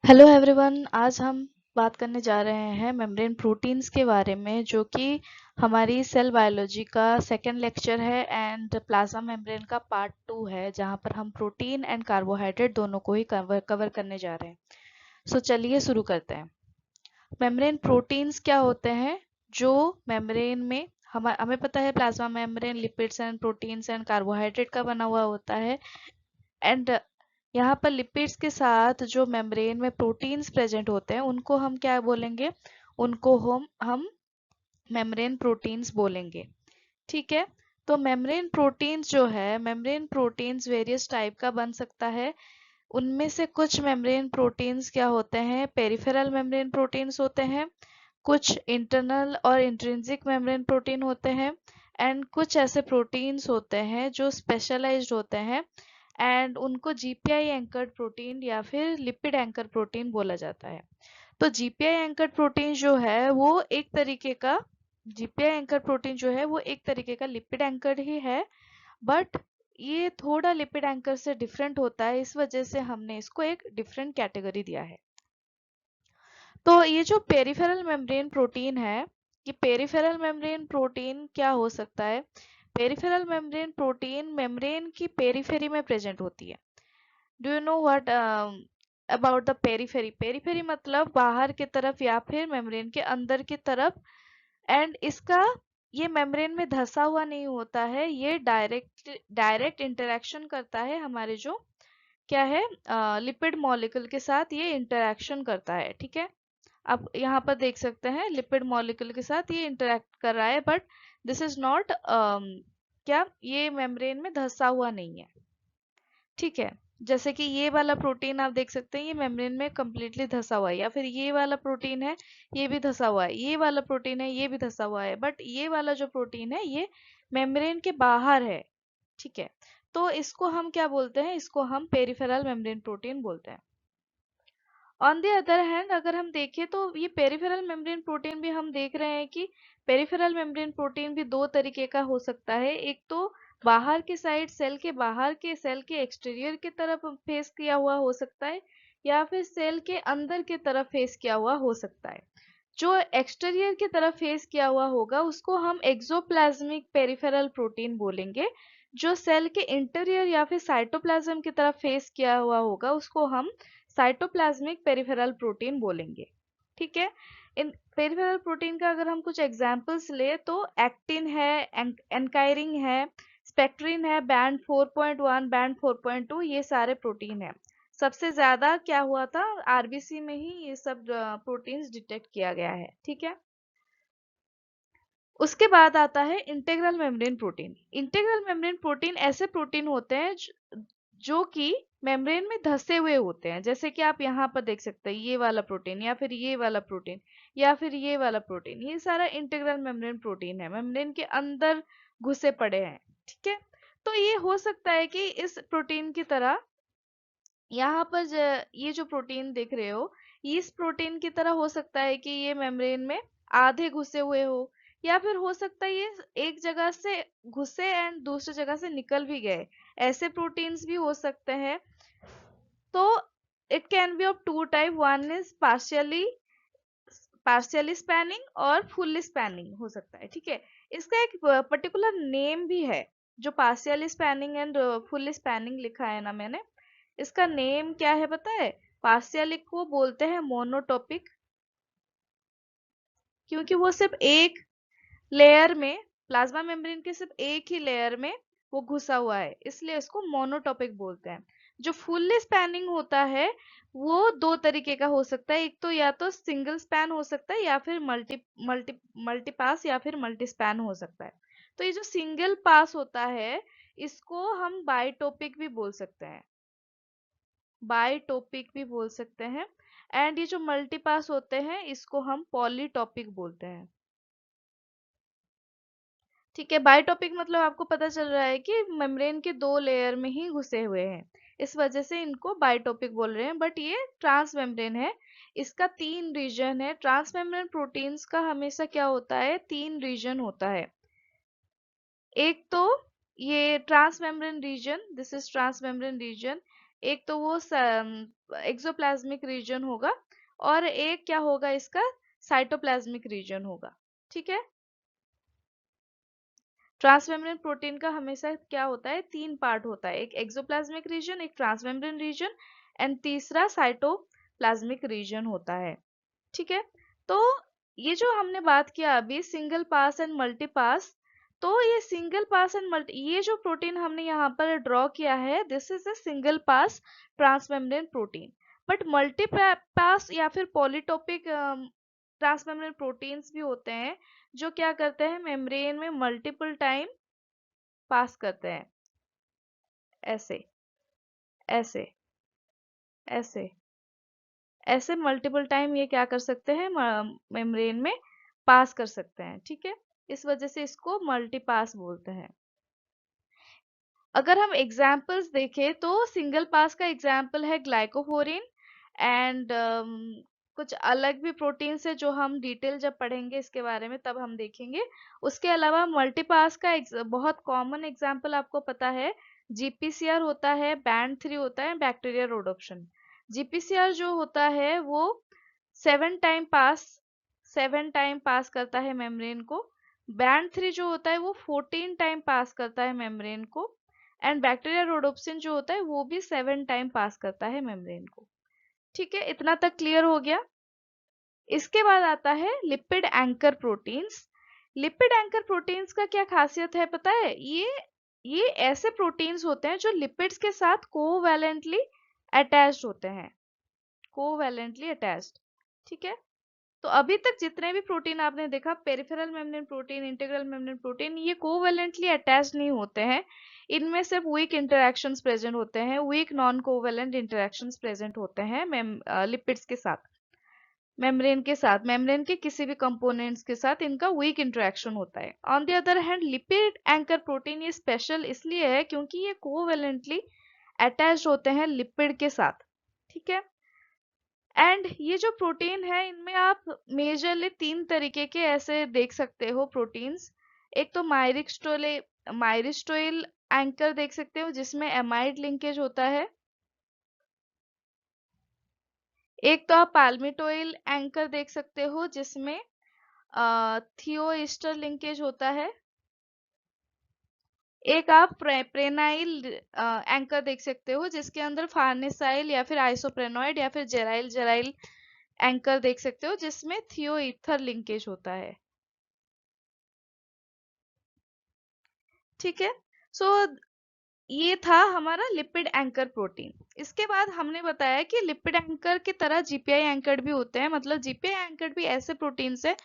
Hello everyone, आज हम बात करने जा रहे हैं मेम्ब्रेन प्रोटीन्स के बारे में, जो कि हमारी सेल बायोलॉजी का सेकेंड लेक्चर है एंड प्लाज्मा मेम्ब्रेन का पार्ट 2 है, जहां पर हम प्रोटीन एंड कार्बोहाइड्रेट दोनों को ही कवर करने जा रहे हैं। सो चलिए शुरू करते हैं। मेम्ब्रेन प्रोटीन्स क्या होते हैं? जो मेम्ब्रेन में हमें पता है plasma membrane lipids and proteins and carbohydrate का बना हुआ होता है। एंड यहाँ पर लिपिड्स के साथ जो मेम्ब्रेन में प्रोटीन्स प्रेजेंट होते हैं उनको हम क्या बोलेंगे? उनको हम मेम्ब्रेन प्रोटीन्स बोलेंगे। ठीक है। तो मेम्ब्रेन प्रोटीन्स जो है, मेम्ब्रेन प्रोटीन्स वेरियस टाइप का बन सकता है। उनमें से कुछ मेम्ब्रेन प्रोटीन्स क्या होते हैं? पेरिफेरल मेम्ब्रेन प्रोटीन्स होते हैं, कुछ इंटरनल और इंट्रिंसिक मेम्ब्रेन प्रोटीन होते हैं, एंड कुछ ऐसे प्रोटीन्स होते हैं जो स्पेशलाइज्ड होते हैं एंड उनको जीपीआई एंकर्ड प्रोटीन या फिर लिपिड एंकर प्रोटीन बोला जाता है। तो जीपीआई एंकर्ड प्रोटीन जो है वो एक तरीके का जीपीआई एंकर प्रोटीन जो है वो एक तरीके का लिपिड एंकर ही है, बट ये थोड़ा लिपिड एंकर से डिफरेंट होता है, इस वजह से हमने इसको एक डिफरेंट कैटेगरी दिया है। तो ये जो पेरिफेरल मेम्ब्रेन प्रोटीन है, ये पेरिफेरल मेम्ब्रेन प्रोटीन क्या हो सकता है? पेरिफेरल मेम्ब्रेन प्रोटीन मेम्ब्रेन की पेरिफेरी में प्रेजेंट होती है। Do you know what about the periphery? Periphery मतलब बाहर की तरफ या फिर मेम्ब्रेन के अंदर की तरफ। एंड इसका ये मेम्ब्रेन में धंसा हुआ नहीं होता है, ये डायरेक्ट इंटरेक्शन करता है हमारे जो क्या है लिपिड मॉलिक्यूल के साथ, ये इंटरेक्शन करता है। ठीक है। आप यहाँ पर देख सकते हैं लिपिड मॉलिक्यूल के साथ ये इंटरेक्ट कर रहा है, बट दिस इज नॉट क्या ये मेम्ब्रेन में धंसा हुआ नहीं है। ठीक है। जैसे कि ये वाला प्रोटीन आप देख सकते हैं, ये मेम्ब्रेन में कंप्लीटली धंसा हुआ है, या फिर ये वाला प्रोटीन है ये भी धंसा हुआ है, ये वाला प्रोटीन है ये भी धंसा हुआ है, बट ये वाला जो प्रोटीन है ये मेम्ब्रेन के बाहर है। ठीक है। तो इसको हम क्या बोलते हैं? इसको हम पेरिफेरल मेम्ब्रेन प्रोटीन बोलते हैं। ऑन द अदर हैंड अगर हम देखें तो ये पेरिफेरल मेम्ब्रेन प्रोटीन भी हम देख रहे हैं कि पेरिफेरल मेम्ब्रेन प्रोटीन भी दो तरीके का हो सकता है। एक तो बाहर के साइड सेल के बाहर के सेल के एक्सटीरियर की तरफ फेस किया हुआ हो सकता है, या फिर सेल के अंदर की तरफ फेस किया हुआ हो सकता है। जो एक्सटीरियर की तरफ फेस किया हुआ होगा उसको हम एक्सोप्लाज्मिक पेरिफेरल प्रोटीन बोलेंगे। जो सेल के इंटीरियर या फिर साइटोप्लाज्म की तरफ फेस किया हुआ होगा उसको हम साइटोप्लाज्मिक पेरिफेरल प्रोटीन बोलेंगे। ठीक है। इन पेरिफेरल प्रोटीन का अगर हम कुछ एग्जांपल्स ले तो एक्टिन है, एनकाइरिन है, स्पेक्ट्रिन है, बैंड 4.1, बैंड 4.2, ये सारे प्रोटीन है। सबसे ज्यादा क्या हुआ था? आरबीसी में ही ये सब प्रोटीन्स डिटेक्ट किया गया है। ठीक है। उसके बाद आता है integral membrane protein. Integral membrane protein ऐसे प्रोटीन होते हैं जो कि मेम्ब्रेन में धसे हुए होते हैं। जैसे कि आप यहाँ पर देख सकते हैं ये वाला प्रोटीन या फिर ये वाला प्रोटीन या फिर ये वाला प्रोटीन, ये सारा इंटीग्रल मेम्ब्रेन प्रोटीन है, मेम्ब्रेन के अंदर घुसे पड़े हैं। ठीक है। तो ये हो सकता है कि इस प्रोटीन की तरह यहाँ पर ये जो प्रोटीन देख रहे हो, इस प्रोटीन की तरह हो सकता है कि ये मेम्ब्रेन में आधे घुसे हुए हो, या फिर हो सकता है ये एक जगह से घुसे एंड दूसरी जगह से निकल भी गए। ऐसे प्रोटीन्स भी हो सकते हैं। तो it can be of two type, one is partially spanning और फुल्ली स्पैनिंग हो सकता है। ठीक है। इसका एक पर्टिकुलर नेम भी है। जो partially spanning and fully spanning लिखा है ना मैंने, इसका नेम क्या है पता है? पार्शियली को बोलते हैं मोनोटॉपिक, क्योंकि वो सिर्फ एक लेयर में, प्लाज्मा मेम्ब्रेन के सिर्फ एक ही लेयर में वो घुसा हुआ है, इसलिए इसको मोनोटॉपिक बोलते हैं। जो फुल्ली स्पैनिंग होता है वो दो तरीके का हो सकता है। एक तो या तो सिंगल स्पैन हो सकता है, या फिर मल्टी मल्टी मल्टी पास या फिर मल्टी स्पैन हो सकता है। तो ये जो सिंगल पास होता है इसको हम बाइटोपिक भी बोल सकते हैं, बाइटोपिक भी बोल सकते हैं। एंड ये जो मल्टी पास होते हैं इसको हम पॉलीटॉपिक बोलते हैं। ठीक है। बायोटॉपिक मतलब आपको पता चल रहा है कि मेम्ब्रेन के दो लेयर में ही घुसे हुए हैं, इस वजह से इनको बायोटॉपिक बोल रहे हैं, बट ये ट्रांस मेम्ब्रेन है। इसका तीन रीजन है। ट्रांस मेम्ब्रेन प्रोटीन्स का हमेशा क्या होता है? तीन रीजन होता है। एक तो ये transmembrane region, this is transmembrane region. एक तो वो एक्सोप्लाज्मिक रीजन होगा और एक क्या होगा इसका साइटोप्लाज्मिक रीजन होगा। ठीक है। ट्रांसमेम्ब्रेन प्रोटीन का हमेशा क्या होता है, तीन पार्ट होता है, एक एक्सोप्लाज्मिक रीजन, एक ट्रांसमेम्ब्रेन रीजन एंड तीसरा साइटोप्लाज्मिक रीजन होता है। ठीक है। तो ये जो हमने बात किया अभी single pass and multi pass, तो ये सिंगल पास एंड मल्टी, ये जो प्रोटीन हमने यहाँ पर ड्रॉ किया है this is a single pass transmembrane protein. But multi pass या फिर पॉलीटोपिक ट्रांसमेम्ब्रेन प्रोटीन्स भी होते हैं जो क्या करते हैं, मेम्ब्रेन में मल्टीपल टाइम पास करते हैं, ऐसे ऐसे ऐसे ऐसे मल्टीपल टाइम ये क्या कर सकते हैं, मेम्ब्रेन में पास कर सकते हैं। ठीक है। इस वजह से इसको मल्टी पास बोलते हैं। अगर हम एग्जाम्पल्स देखें तो सिंगल पास का एग्जाम्पल है ग्लाइकोफोरिन एंड कुछ अलग भी प्रोटीन्स है जो हम डिटेल जब पढ़ेंगे इसके बारे में तब हम देखेंगे। उसके अलावा मल्टीपास का बहुत कॉमन एग्जाम्पल आपको पता है, जीपीसीआर होता है, बैंड 3 होता है, बैक्टीरिया रोडोप्शन। जीपीसीआर जो होता है वो 7 टाइम पास करता है मेम्ब्रेन को। बैंड 3 जो होता है वो 14 टाइम पास करता है मेम्ब्रेन को एंड बैक्टीरिया रोडोप्सिन जो होता है वो भी 7 टाइम पास करता है मेम्ब्रेन को। ठीक है, इतना तक क्लियर हो गया। इसके बाद आता है lipid anchor proteins. Lipid anchor proteins का क्या खासियत है पता है, ये ऐसे प्रोटीन्स होते हैं जो लिपिड्स के साथ कोवैलेंटली अटैच्ड होते हैं, कोवैलेंटली अटैच्ड। ठीक है। तो अभी तक जितने भी प्रोटीन आपने देखा, peripheral membrane protein, integral membrane protein, ये कोवैलेंटली अटैच नहीं होते हैं। इनमें सिर्फ वीक इंटरैक्शंस प्रेजेंट होते हैं, weak non covalent interactions present होते हैं लिपिड्स के साथ, मेम्ब्रेन के साथ, मेम्ब्रेन के किसी भी कंपोनेंट्स के साथ इनका वीक इंटरैक्शन होता है। On the other hand lipid anchor protein ये स्पेशल इसलिए है क्योंकि ये कोवैलेंटली अटैच होते हैं लिपिड के साथ। ठीक है। एंड ये जो प्रोटीन है इनमें आप मेजरली तीन तरीके के ऐसे देख सकते हो प्रोटीन्स। एक तो माइरिस्टोइल एंकर देख सकते हो जिसमें एमाइड लिंकेज होता है। एक तो आप पाल्मिटोइल एंकर देख सकते हो जिसमें थियोईस्टर लिंकेज होता है। एक आप प्रेनाइल एंकर देख सकते हो जिसके अंदर फार्नेसाइल या फिर आइसोप्रेनॉइड या फिर जेराइल जेराइल एंकर देख सकते हो जिसमें थियोईथर लिंकेज होता है। ठीक है। सो ये था हमारा लिपिड एंकर प्रोटीन। इसके बाद हमने बताया कि लिपिड एंकर की तरह जीपीआई एंकर्ड भी होते हैं, मतलब जीपीआई एंकर्ड भी ऐसे प्रोटीन्स है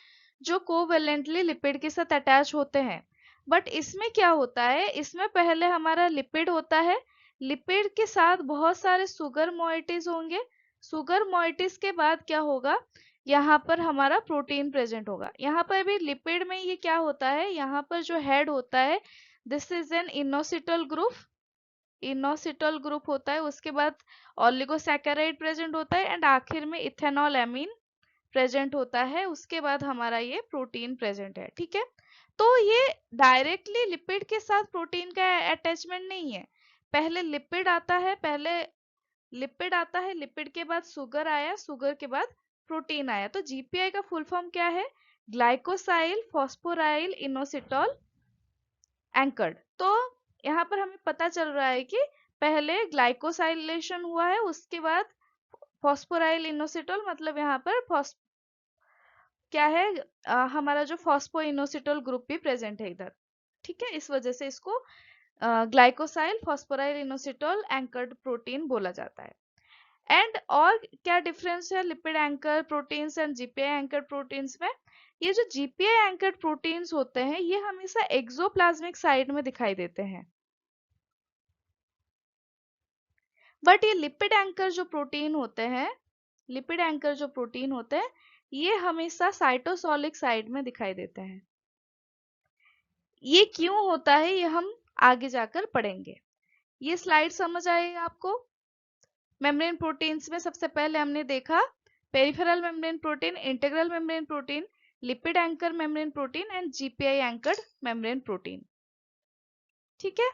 जो कोवेलेंटली लिपिड के साथ अटैच होते हैं। बट इसमें क्या होता है, इसमें पहले हमारा लिपिड होता है, लिपिड के साथ बहुत सारे सुगर मॉइटीज होंगे, सुगर मॉइटीज के बाद क्या होगा, यहाँ पर हमारा प्रोटीन प्रेजेंट होगा। यहाँ पर भी लिपिड में ये क्या होता है, यहाँ पर जो हेड होता है this is an inositol group, inositol group होता है, उसके बाद ऑलिगोसैकेराइड प्रेजेंट होता है एंड आखिर में इथेनॉल एमीन प्रेजेंट होता है। उसके बाद हमारा ये प्रोटीन प्रेजेंट है। ठीक है। तो ये डायरेक्टली लिपिड के साथ प्रोटीन का अटैचमेंट नहीं है, पहले लिपिड आता है, पहले लिपिड आता है, लिपिड के बाद सुगर आया, सुगर के बाद प्रोटीन आया। तो जीपीआई का फुल फॉर्म क्या है, ग्लाइकोसाइल फॉस्फोराइल इनोसिटॉल एंकर्ड। तो यहाँ पर हमें पता चल रहा है कि पहले ग्लाइकोसाइलेशन हुआ है, उसके बाद फॉस्फोराइल इनोसिटोल, मतलब यहाँ पर क्या है, हमारा जो फॉस्फो इनोसिटोल ग्रुप भी प्रेजेंट है इधर। ठीक है। इस वजह से इसको ग्लाइकोसाइल फॉस्फोराइल इनोसिटोल एंकर्ड प्रोटीन बोला जाता है। एंड और क्या डिफरेंस है lipid anchor proteins and GPI anchor proteins में, ये जो जीपीआई एंकर प्रोटीन्स होते हैं ये हमेशा एक्सोप्लाज्मिक साइड में दिखाई देते हैं, बट ये लिपिड एंकर जो प्रोटीन होते हैं, लिपिड एंकर जो प्रोटीन होते हैं ये हमेशा साइटोसोलिक साइड में दिखाई देते हैं। ये क्यों होता है ये हम आगे जाकर पढ़ेंगे। ये स्लाइड समझ आएगी आपको। मेम्ब्रेन प्रोटीन्स में सबसे पहले हमने देखा peripheral membrane protein, integral membrane protein, lipid anchor membrane protein and GPI anchored membrane protein. ठीक है।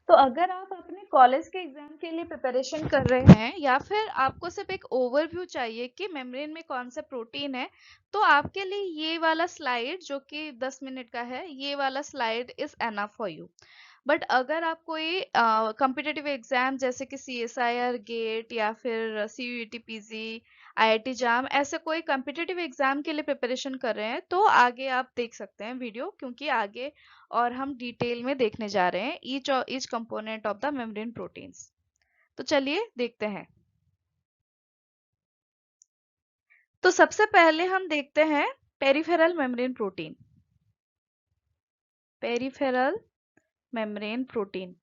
तो अगर आप अपने कॉलेज के एग्जाम के लिए प्रिपरेशन कर रहे हैं या फिर आपको सिर्फ एक ओवरव्यू चाहिए कि मेम्ब्रेन में कौन सा प्रोटीन है, तो आपके लिए ये वाला स्लाइड जो कि 10 मिनट का है, ये वाला slide is enough for you. But अगर आप कोई कॉम्पिटिटिव एग्जाम जैसे कि सीएसआईआर गेट या फिर सीयूईटी पीजी, आईआईटी जाम, ऐसे कोई कॉम्पिटिटिव एग्जाम के लिए प्रिपरेशन कर रहे हैं, तो आगे आप देख सकते हैं वीडियो, क्योंकि आगे और हम डिटेल में देखने जा रहे हैं each component of the membrane proteins. तो चलिए देखते हैं। तो सबसे पहले हम देखते हैं peripheral membrane protein. Peripheral membrane protein,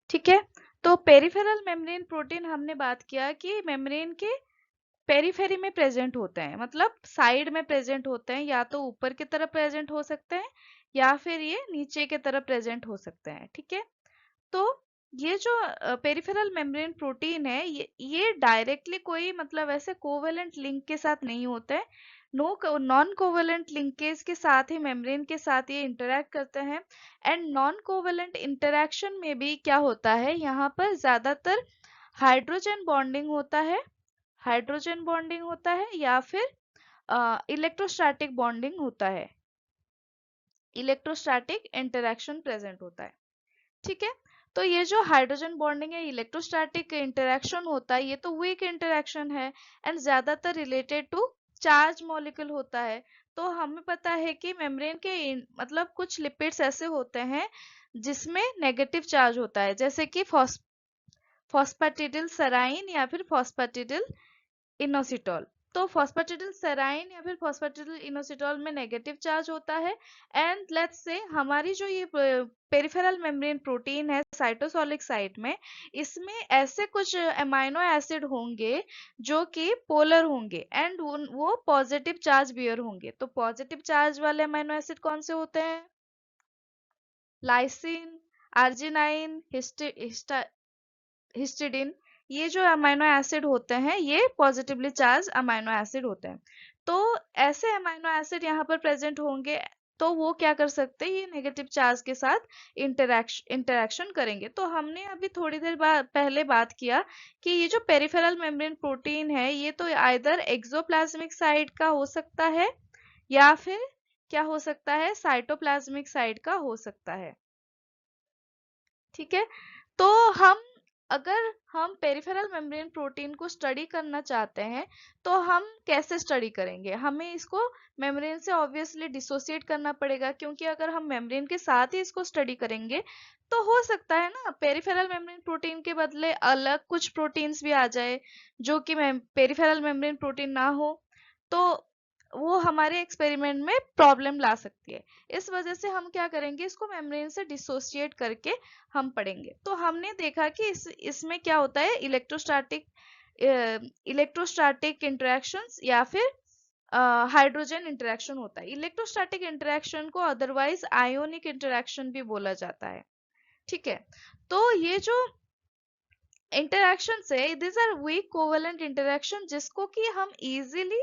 ठीक है। तो पेरिफेरल मेम्ब्रेन प्रोटीन हमने बात किया कि मेम्ब्रेन के पेरिफेरी में प्रेजेंट होते हैं, मतलब साइड में प्रेजेंट होते हैं, या तो ऊपर की तरफ प्रेजेंट हो सकते हैं या फिर ये नीचे की तरफ प्रेजेंट हो सकते हैं, ठीक है। तो ये जो पेरिफेरल मेम्ब्रेन प्रोटीन है, ये डायरेक्टली कोई मतलब ऐसे कोवेलेंट लिंक के साथ नहीं होते हैं। नॉन कोवेलेंट लिंकेज के साथ ही मेम्ब्रेन के साथ ये इंटरेक्ट करते हैं। एंड नॉन कोवेलेंट इंटरेक्शन में भी क्या होता है, यहाँ पर ज्यादातर हाइड्रोजन बॉन्डिंग होता है, हाइड्रोजन बॉन्डिंग होता है या फिर इलेक्ट्रोस्टैटिक बॉन्डिंग होता है, इलेक्ट्रोस्टैटिक इंटरेक्शन प्रेजेंट होता है, ठीक है। तो ये जो हाइड्रोजन बॉन्डिंग है, इलेक्ट्रोस्टैटिक इंटरेक्शन होता है, ये तो वीक इंटरेक्शन है एंड ज्यादातर रिलेटेड टू चार्ज मॉलिक्यूल होता है। तो हमें पता है कि मेम्ब्रेन के मतलब कुछ लिपिड्स ऐसे होते हैं जिसमें नेगेटिव चार्ज होता है, जैसे कि फॉस्फेटिडिल सेराइन या फिर फॉस्फेटिडिल इनोसिटॉल। तो फॉस्फेटिडिल सेराइन या फिर फॉस्फेटिडिल इनोसिटॉल में नेगेटिव चार्ज होता है। एंड लेट्स से हमारी जो ये पेरिफेरल मेम्ब्रेन प्रोटीन है साइटोसोलिक साइट में, इसमें ऐसे कुछ अमाइनो एसिड होंगे जो कि पोलर होंगे एंड वो पॉजिटिव चार्ज बियर होंगे। तो पॉजिटिव चार्ज वाले अमाइनो एसिड कौन से होते हैं? लाइसिन, आर्जिनाइन, हिस्टिडिन, ये जो अमाइनो एसिड होते हैं ये पॉजिटिवली चार्ज अमाइनो एसिड होते हैं। तो ऐसे अमाइनो एसिड यहाँ पर प्रेजेंट होंगे, तो वो क्या कर सकते हैं, ये नेगेटिव चार्ज के साथ इंटरेक्शन करेंगे। तो हमने अभी थोड़ी देर बाद पहले बात किया कि ये जो पेरिफेरल मेम्ब्रेन प्रोटीन है, ये तो आइदर एक्सोप्लाज्मिक साइड का हो सकता है या फिर क्या हो सकता है, साइटोप्लाज्मिक साइड का हो सकता है, ठीक है। तो हम अगर हम पेरिफेरल मेम्ब्रेन प्रोटीन को स्टडी करना चाहते हैं, तो हम कैसे स्टडी करेंगे? हमें इसको मेम्ब्रेन से ऑब्वियसली डिसोसिएट करना पड़ेगा, क्योंकि अगर हम मेम्ब्रेन के साथ ही इसको स्टडी करेंगे तो हो सकता है ना पेरिफेरल मेम्ब्रेन प्रोटीन के बदले अलग कुछ प्रोटीन्स भी आ जाए जो कि पेरिफेरल मेम्ब्रेन प्रोटीन ना हो, तो वो हमारे एक्सपेरिमेंट में प्रॉब्लम ला सकती है। इस वजह से हम क्या करेंगे, इसको मेम्ब्रेन से डिसोसिएट करके हम पढ़ेंगे। तो हमने देखा कि इसमें क्या होता है, इलेक्ट्रोस्टैटिक इंटरेक्शंस या फिर हाइड्रोजन इंटरेक्शन होता है। इलेक्ट्रोस्टैटिक इंटरेक्शन को अदरवाइज आयोनिक इंटरेक्शन भी बोला जाता है, ठीक है। तो ये जो इंटरेक्शन है, this are weak covalent interaction, जिसको कि हम इजीली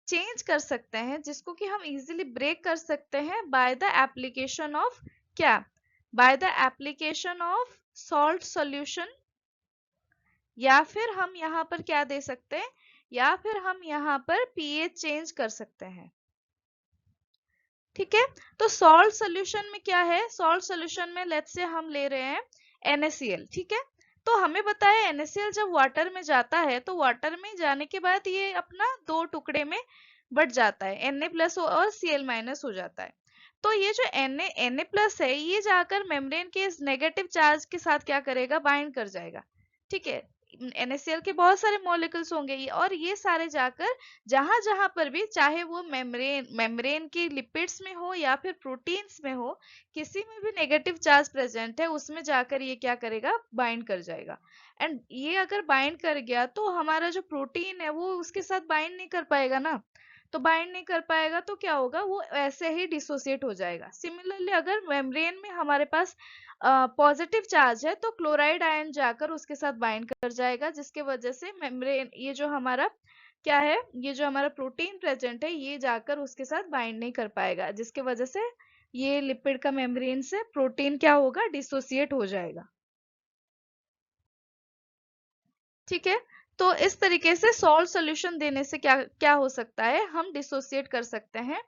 चेंज कर सकते हैं, जिसको कि हम इजीली ब्रेक कर सकते हैं बाय द एप्लीकेशन ऑफ क्या, by the application of salt solution, या फिर हम यहाँ पर क्या दे सकते हैं, या फिर हम यहाँ पर पीएच चेंज कर सकते हैं, ठीक है। तो सॉल्ट सॉल्यूशन में क्या है, सॉल्ट सॉल्यूशन में लेट्स से हम ले रहे हैं NaCl, ठीक है। तो हमें पता है NaCl जब वाटर में जाता है तो वाटर में जाने के बाद ये अपना दो टुकड़े में बट जाता है, Na+ और Cl- हो जाता है। तो ये जो Na+ है, ये जाकर मेम्ब्रेन के इस नेगेटिव चार्ज के साथ क्या करेगा, बाइंड कर जाएगा, ठीक है। NaCl के बहुत सारे मॉलिक्यूल्स होंगे और ये सारे जाकर जहां जहां पर भी, चाहे वो मेम्ब्रेन की लिपिड्स में हो या फिर प्रोटीन्स में हो, किसी में भी नेगेटिव चार्ज प्रेजेंट है उसमें जाकर ये क्या करेगा, बाइंड कर जाएगा। एंड ये अगर बाइंड कर गया तो हमारा जो प्रोटीन है वो उसके साथ बाइंड नहीं कर पाएगा ना, तो बाइंड नहीं कर पाएगा तो क्या होगा, वो ऐसे ही डिसोसिएट हो जाएगा। सिमिलरली अगर मेम्ब्रेन में हमारे पास पॉजिटिव चार्ज है तो क्लोराइड आयन जाकर उसके साथ बाइंड कर जाएगा, जिसके वजह से मेम्ब्रेन, ये जो हमारा क्या है, ये जो हमारा प्रोटीन प्रेजेंट है, ये जाकर उसके साथ बाइंड नहीं कर पाएगा, जिसके वजह से ये लिपिड का मेम्ब्रेन से प्रोटीन क्या होगा, डिसोसिएट हो जाएगा। ठीक है, तो इस तरीके से सॉल्ट सोल्यूशन देने से क्या क्या हो सकता है, हम डिसोसिएट कर सकते हैं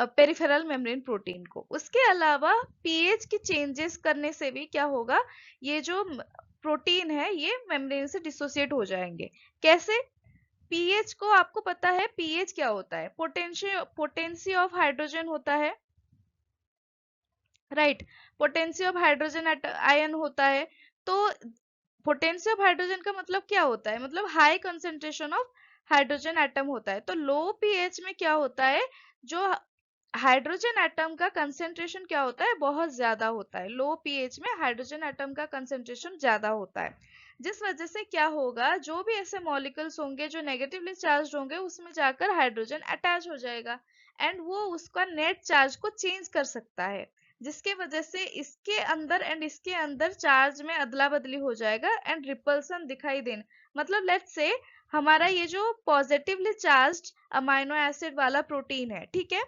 पेरिफेरल मेम्ब्रेन प्रोटीन को। उसके अलावा पीएच की चेंजेस करने से भी क्या होगा, ये जो प्रोटीन है ये मेम्ब्रेन से डिसोसिएट हो जाएंगे। कैसे? पीएच को आपको पता है, पीएच क्या होता है, पोटेंसी ऑफ हाइड्रोजन होता है, right. Potency of hydrogen ion होता है। तो पोटेंसी ऑफ हाइड्रोजन का मतलब क्या होता है, मतलब high concentration of hydrogen atom होता है। तो लो पीएच में क्या होता है, जो हाइड्रोजन एटम का कंसेंट्रेशन क्या होता है, बहुत ज्यादा होता है। लो पीएच में हाइड्रोजन एटम का कंसेंट्रेशन ज्यादा होता है, जिस वजह से क्या होगा, जो भी ऐसे मॉलिक्यूल्स होंगे जो नेगेटिवली चार्ज होंगे उसमें जाकर हाइड्रोजन अटैच हो जाएगा एंड वो उसका नेट चार्ज को चेंज कर सकता है, जिसके वजह से इसके अंदर एंड इसके अंदर चार्ज में अदला बदली हो जाएगा एंड रिपल्सन दिखाई देने, मतलब लेट्स से हमारा ये जो पॉजिटिवली चार्ज्ड अमाइनो एसिड वाला प्रोटीन है, ठीक है,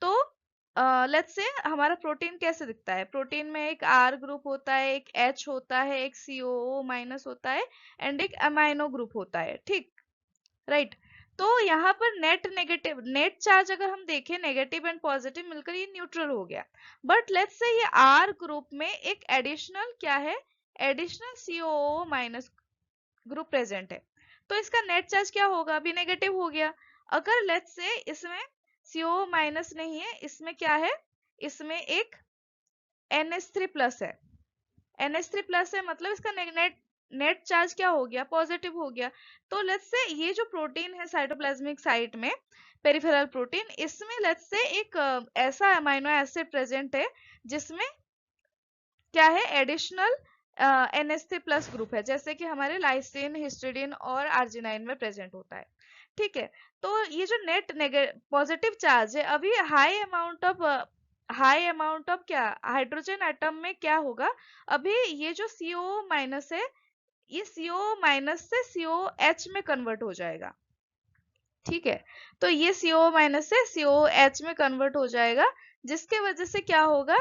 तो लेट्स से हमारा प्रोटीन कैसे दिखता है, प्रोटीन में एक आर ग्रुप होता है, एक एच होता है, एक सीओओ माइनस होता है एंड एक अमाइनो ग्रुप होता है, ठीक, राइट। तो यहाँ पर नेट चार्ज अगर हम देखें, नेगेटिव एंड पॉजिटिव मिलकर ये न्यूट्रल हो गया। बट लेट्स से ये आर ग्रुप में एक एडिशनल क्या है, additional COO minus group present है, तो इसका नेट चार्ज क्या होगा, अभी नेगेटिव हो गया। अगर लेट्स से इसमें सीओ माइनस नहीं है, इसमें क्या है, इसमें एक NH3 प्लस है, NH3 प्लस है, मतलब इसका नेट चार्ज क्या हो गया, पॉजिटिव हो गया। तो लेट्स से ये जो प्रोटीन है साइटोप्लाज्मिक साइट में, पेरिफेरल प्रोटीन, इसमें लेट्स से एक ऐसा अमाइनो एसिड प्रेजेंट है जिसमें क्या है, एडिशनल NH3 प्लस ग्रुप है, जैसे कि हमारे लाइसिन, हिस्टिडीन और आर्जिनाइन में प्रेजेंट होता है, ठीक है। तो ये जो नेट पॉजिटिव चार्ज है, अभी हाई अमाउंट ऑफ क्या, हाइड्रोजन एटम में क्या होगा, अभी ये जो CO माइनस है, ये CO माइनस से COH में कन्वर्ट हो जाएगा, ठीक है। तो ये CO माइनस से COH में कन्वर्ट हो जाएगा, जिसके वजह से क्या होगा,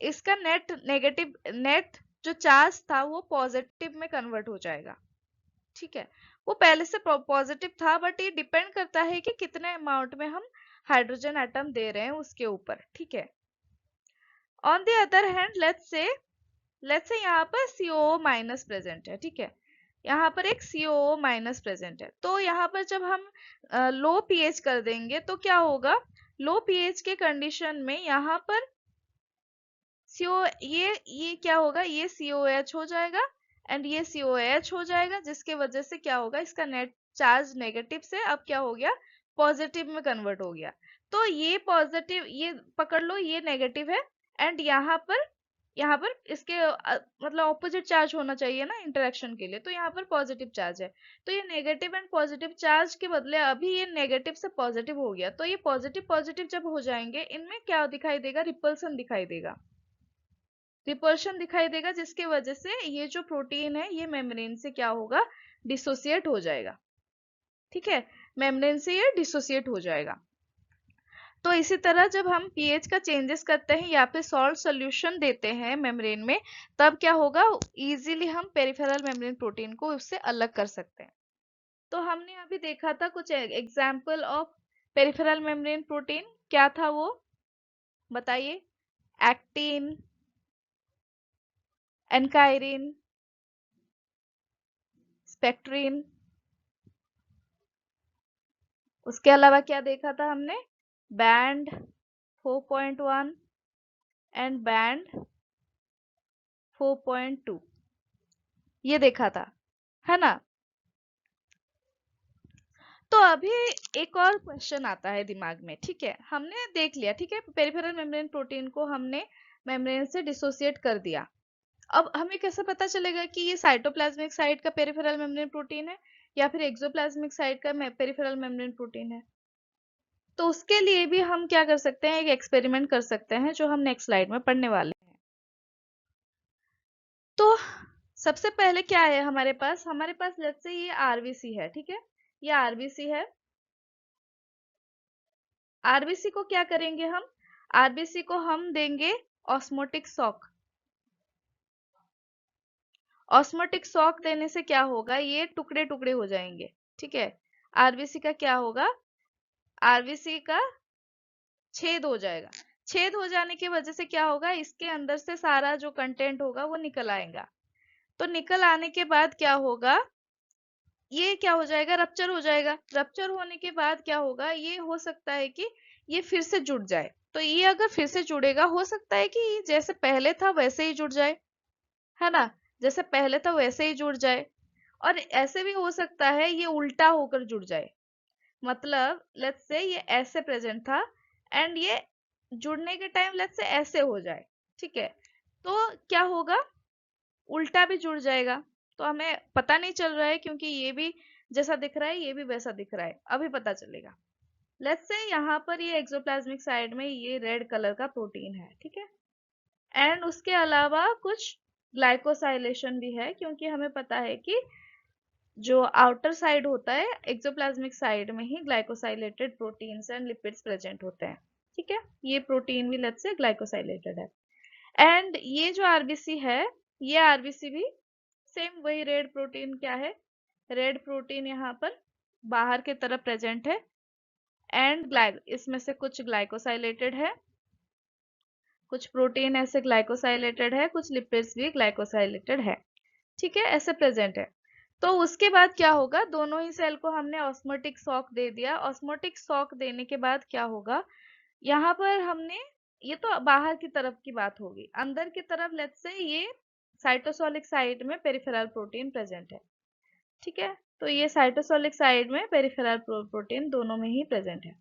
इसका नेट जो चार्ज था वो पॉजिटिव में कन्वर्ट हो जाएगा, ठीक है। वो पहले से पॉजिटिव था, बट ये डिपेंड करता है कि कितने अमाउंट में हम हाइड्रोजन एटम दे रहे हैं उसके ऊपर, ठीक है। On the other hand let's say यहाँ पर COO माइनस प्रेजेंट है, ठीक है, यहाँ पर एक COO माइनस प्रेजेंट है। तो यहाँ पर जब हम लो पीएच कर देंगे तो क्या होगा, लो पीएच के कंडीशन में यहाँ पर CO ये क्या होगा, ये COH हो जाएगा एंड ये COH हो जाएगा, जिसके वजह से क्या होगा, इसका नेट चार्ज नेगेटिव से अब क्या हो गया, पॉजिटिव में कन्वर्ट हो गया। तो ये पॉजिटिव, ये पकड़ लो, ये नेगेटिव है एंड यहाँ पर इसके मतलब ऑपोजिट चार्ज होना चाहिए ना इंटरेक्शन के लिए, तो यहाँ पर पॉजिटिव चार्ज है। तो ये नेगेटिव एंड पॉजिटिव चार्ज के बदले अभी ये नेगेटिव से पॉजिटिव हो गया, तो ये पॉजिटिव पॉजिटिव जब हो जाएंगे, इनमें क्या दिखाई देगा, रिपल्सन दिखाई देगा, रिपल्शन दिखाई देगा, जिसके वजह से ये जो प्रोटीन है ये मेम्ब्रेन से क्या होगा, डिसोसिएट हो जाएगा, ठीक है, मेम्ब्रेन से ये डिसोसिएट हो जाएगा। तो इसी तरह जब हम पीएच का चेंजेस करते हैं या फिर सॉल्ट सोल्यूशन देते हैं मेम्ब्रेन में, तब क्या होगा, इजीली हम पेरिफेरल मेम्ब्रेन प्रोटीन को उससे अलग कर सकते हैं। तो हमने अभी देखा था कुछ example of peripheral membrane protein, क्या था वो बताइए, एक्टिन, एनकाइरिन, स्पेक्ट्रिन, उसके अलावा क्या देखा था हमने, बैंड 4.1 एंड बैंड 4.2, ये देखा था, है ना। तो अभी एक और क्वेश्चन आता है दिमाग में, ठीक है, हमने देख लिया, ठीक है, पेरिफेरल मेम्ब्रेन प्रोटीन को हमने मेम्ब्रेन से डिसोसिएट कर दिया। अब हमें कैसे पता चलेगा कि ये साइटोप्लाज्मिक साइट का पेरिफेरल मेम्ब्रेन प्रोटीन है या फिर एक्सोप्लाज्मिक साइट का पेरिफेरल मेम्ब्रेन प्रोटीन है। तो उसके लिए भी हम क्या कर सकते हैं, एक एक्सपेरिमेंट कर सकते हैं जो हम नेक्स्ट स्लाइड में पढ़ने वाले हैं। तो सबसे पहले क्या है हमारे पास लेट्स से ये आरबीसी है, ठीक है, ये आरबीसी है। आरबीसी को क्या करेंगे हम, आरबीसी को हम देंगे ऑस्मोटिक शॉक। ऑस्मोटिक शॉक देने से क्या होगा, ये टुकड़े टुकड़े हो जाएंगे, ठीक है। आरबीसी का क्या होगा, आरबीसी का छेद हो जाएगा। छेद हो जाने की वजह से क्या होगा, इसके अंदर से सारा जो कंटेंट होगा वो निकल आएगा। तो निकल आने के बाद क्या होगा, ये क्या हो जाएगा, रप्चर हो जाएगा। रप्चर होने के बाद क्या होगा, ये हो सकता है कि ये फिर से जुड़ जाए। तो ये अगर फिर से जुड़ेगा, हो सकता है कि ये जैसे पहले था वैसे ही जुड़ जाए, है ना। जैसे पहले था वैसे ही जुड़ जाए। और ऐसे भी हो सकता है ये उल्टा होकर जुड़ जाए। मतलब लेट्स से ये ऐसे प्रेजेंट था एंड ये जुड़ने के टाइम लेट्स से ऐसे हो जाए, ठीक है। तो क्या होगा, उल्टा भी जुड़ जाएगा। तो हमें पता नहीं चल रहा है, क्योंकि ये भी जैसा दिख रहा है ये भी वैसा दिख रहा है, अभी पता चलेगा। लेट्स से यहाँ पर ये एक्सोप्लाज्मिक साइड में ये रेड कलर का प्रोटीन है, ठीक है। एंड उसके अलावा कुछ ग्लाइकोसाइलेशन भी है, क्योंकि हमें पता है कि जो आउटर साइड होता है एक्सोप्लाज्मिक साइड में ही glycosylated proteins and lipids present होते हैं, ठीक है। ये प्रोटीन भी लेट्स से ग्लाइकोसाइलेटेड है। एंड ये जो आरबीसी है, ये आरबीसी भी सेम वही रेड प्रोटीन, क्या है, रेड प्रोटीन यहाँ पर बाहर की तरफ प्रेजेंट है। एंड इसमें से कुछ ग्लाइकोसाइलेटेड है, कुछ प्रोटीन ऐसे ग्लाइकोसाइलेटेड है, कुछ लिपिड्स भी ग्लाइकोसाइलेटेड है, ठीक है, ऐसे प्रेजेंट है। तो उसके बाद क्या होगा, दोनों ही सेल को हमने ऑस्मोटिक शॉक दे दिया। ऑस्मोटिक शॉक देने के बाद क्या होगा, यहाँ पर हमने, ये तो बाहर की तरफ की बात होगी, अंदर की तरफ लेट्स से ये साइटोसोलिक साइड में पेरिफेरल प्रोटीन प्रेजेंट है, ठीक है। तो ये साइटोसोलिक साइड में पेरिफेरल प्रोटीन दोनों में ही प्रेजेंट है।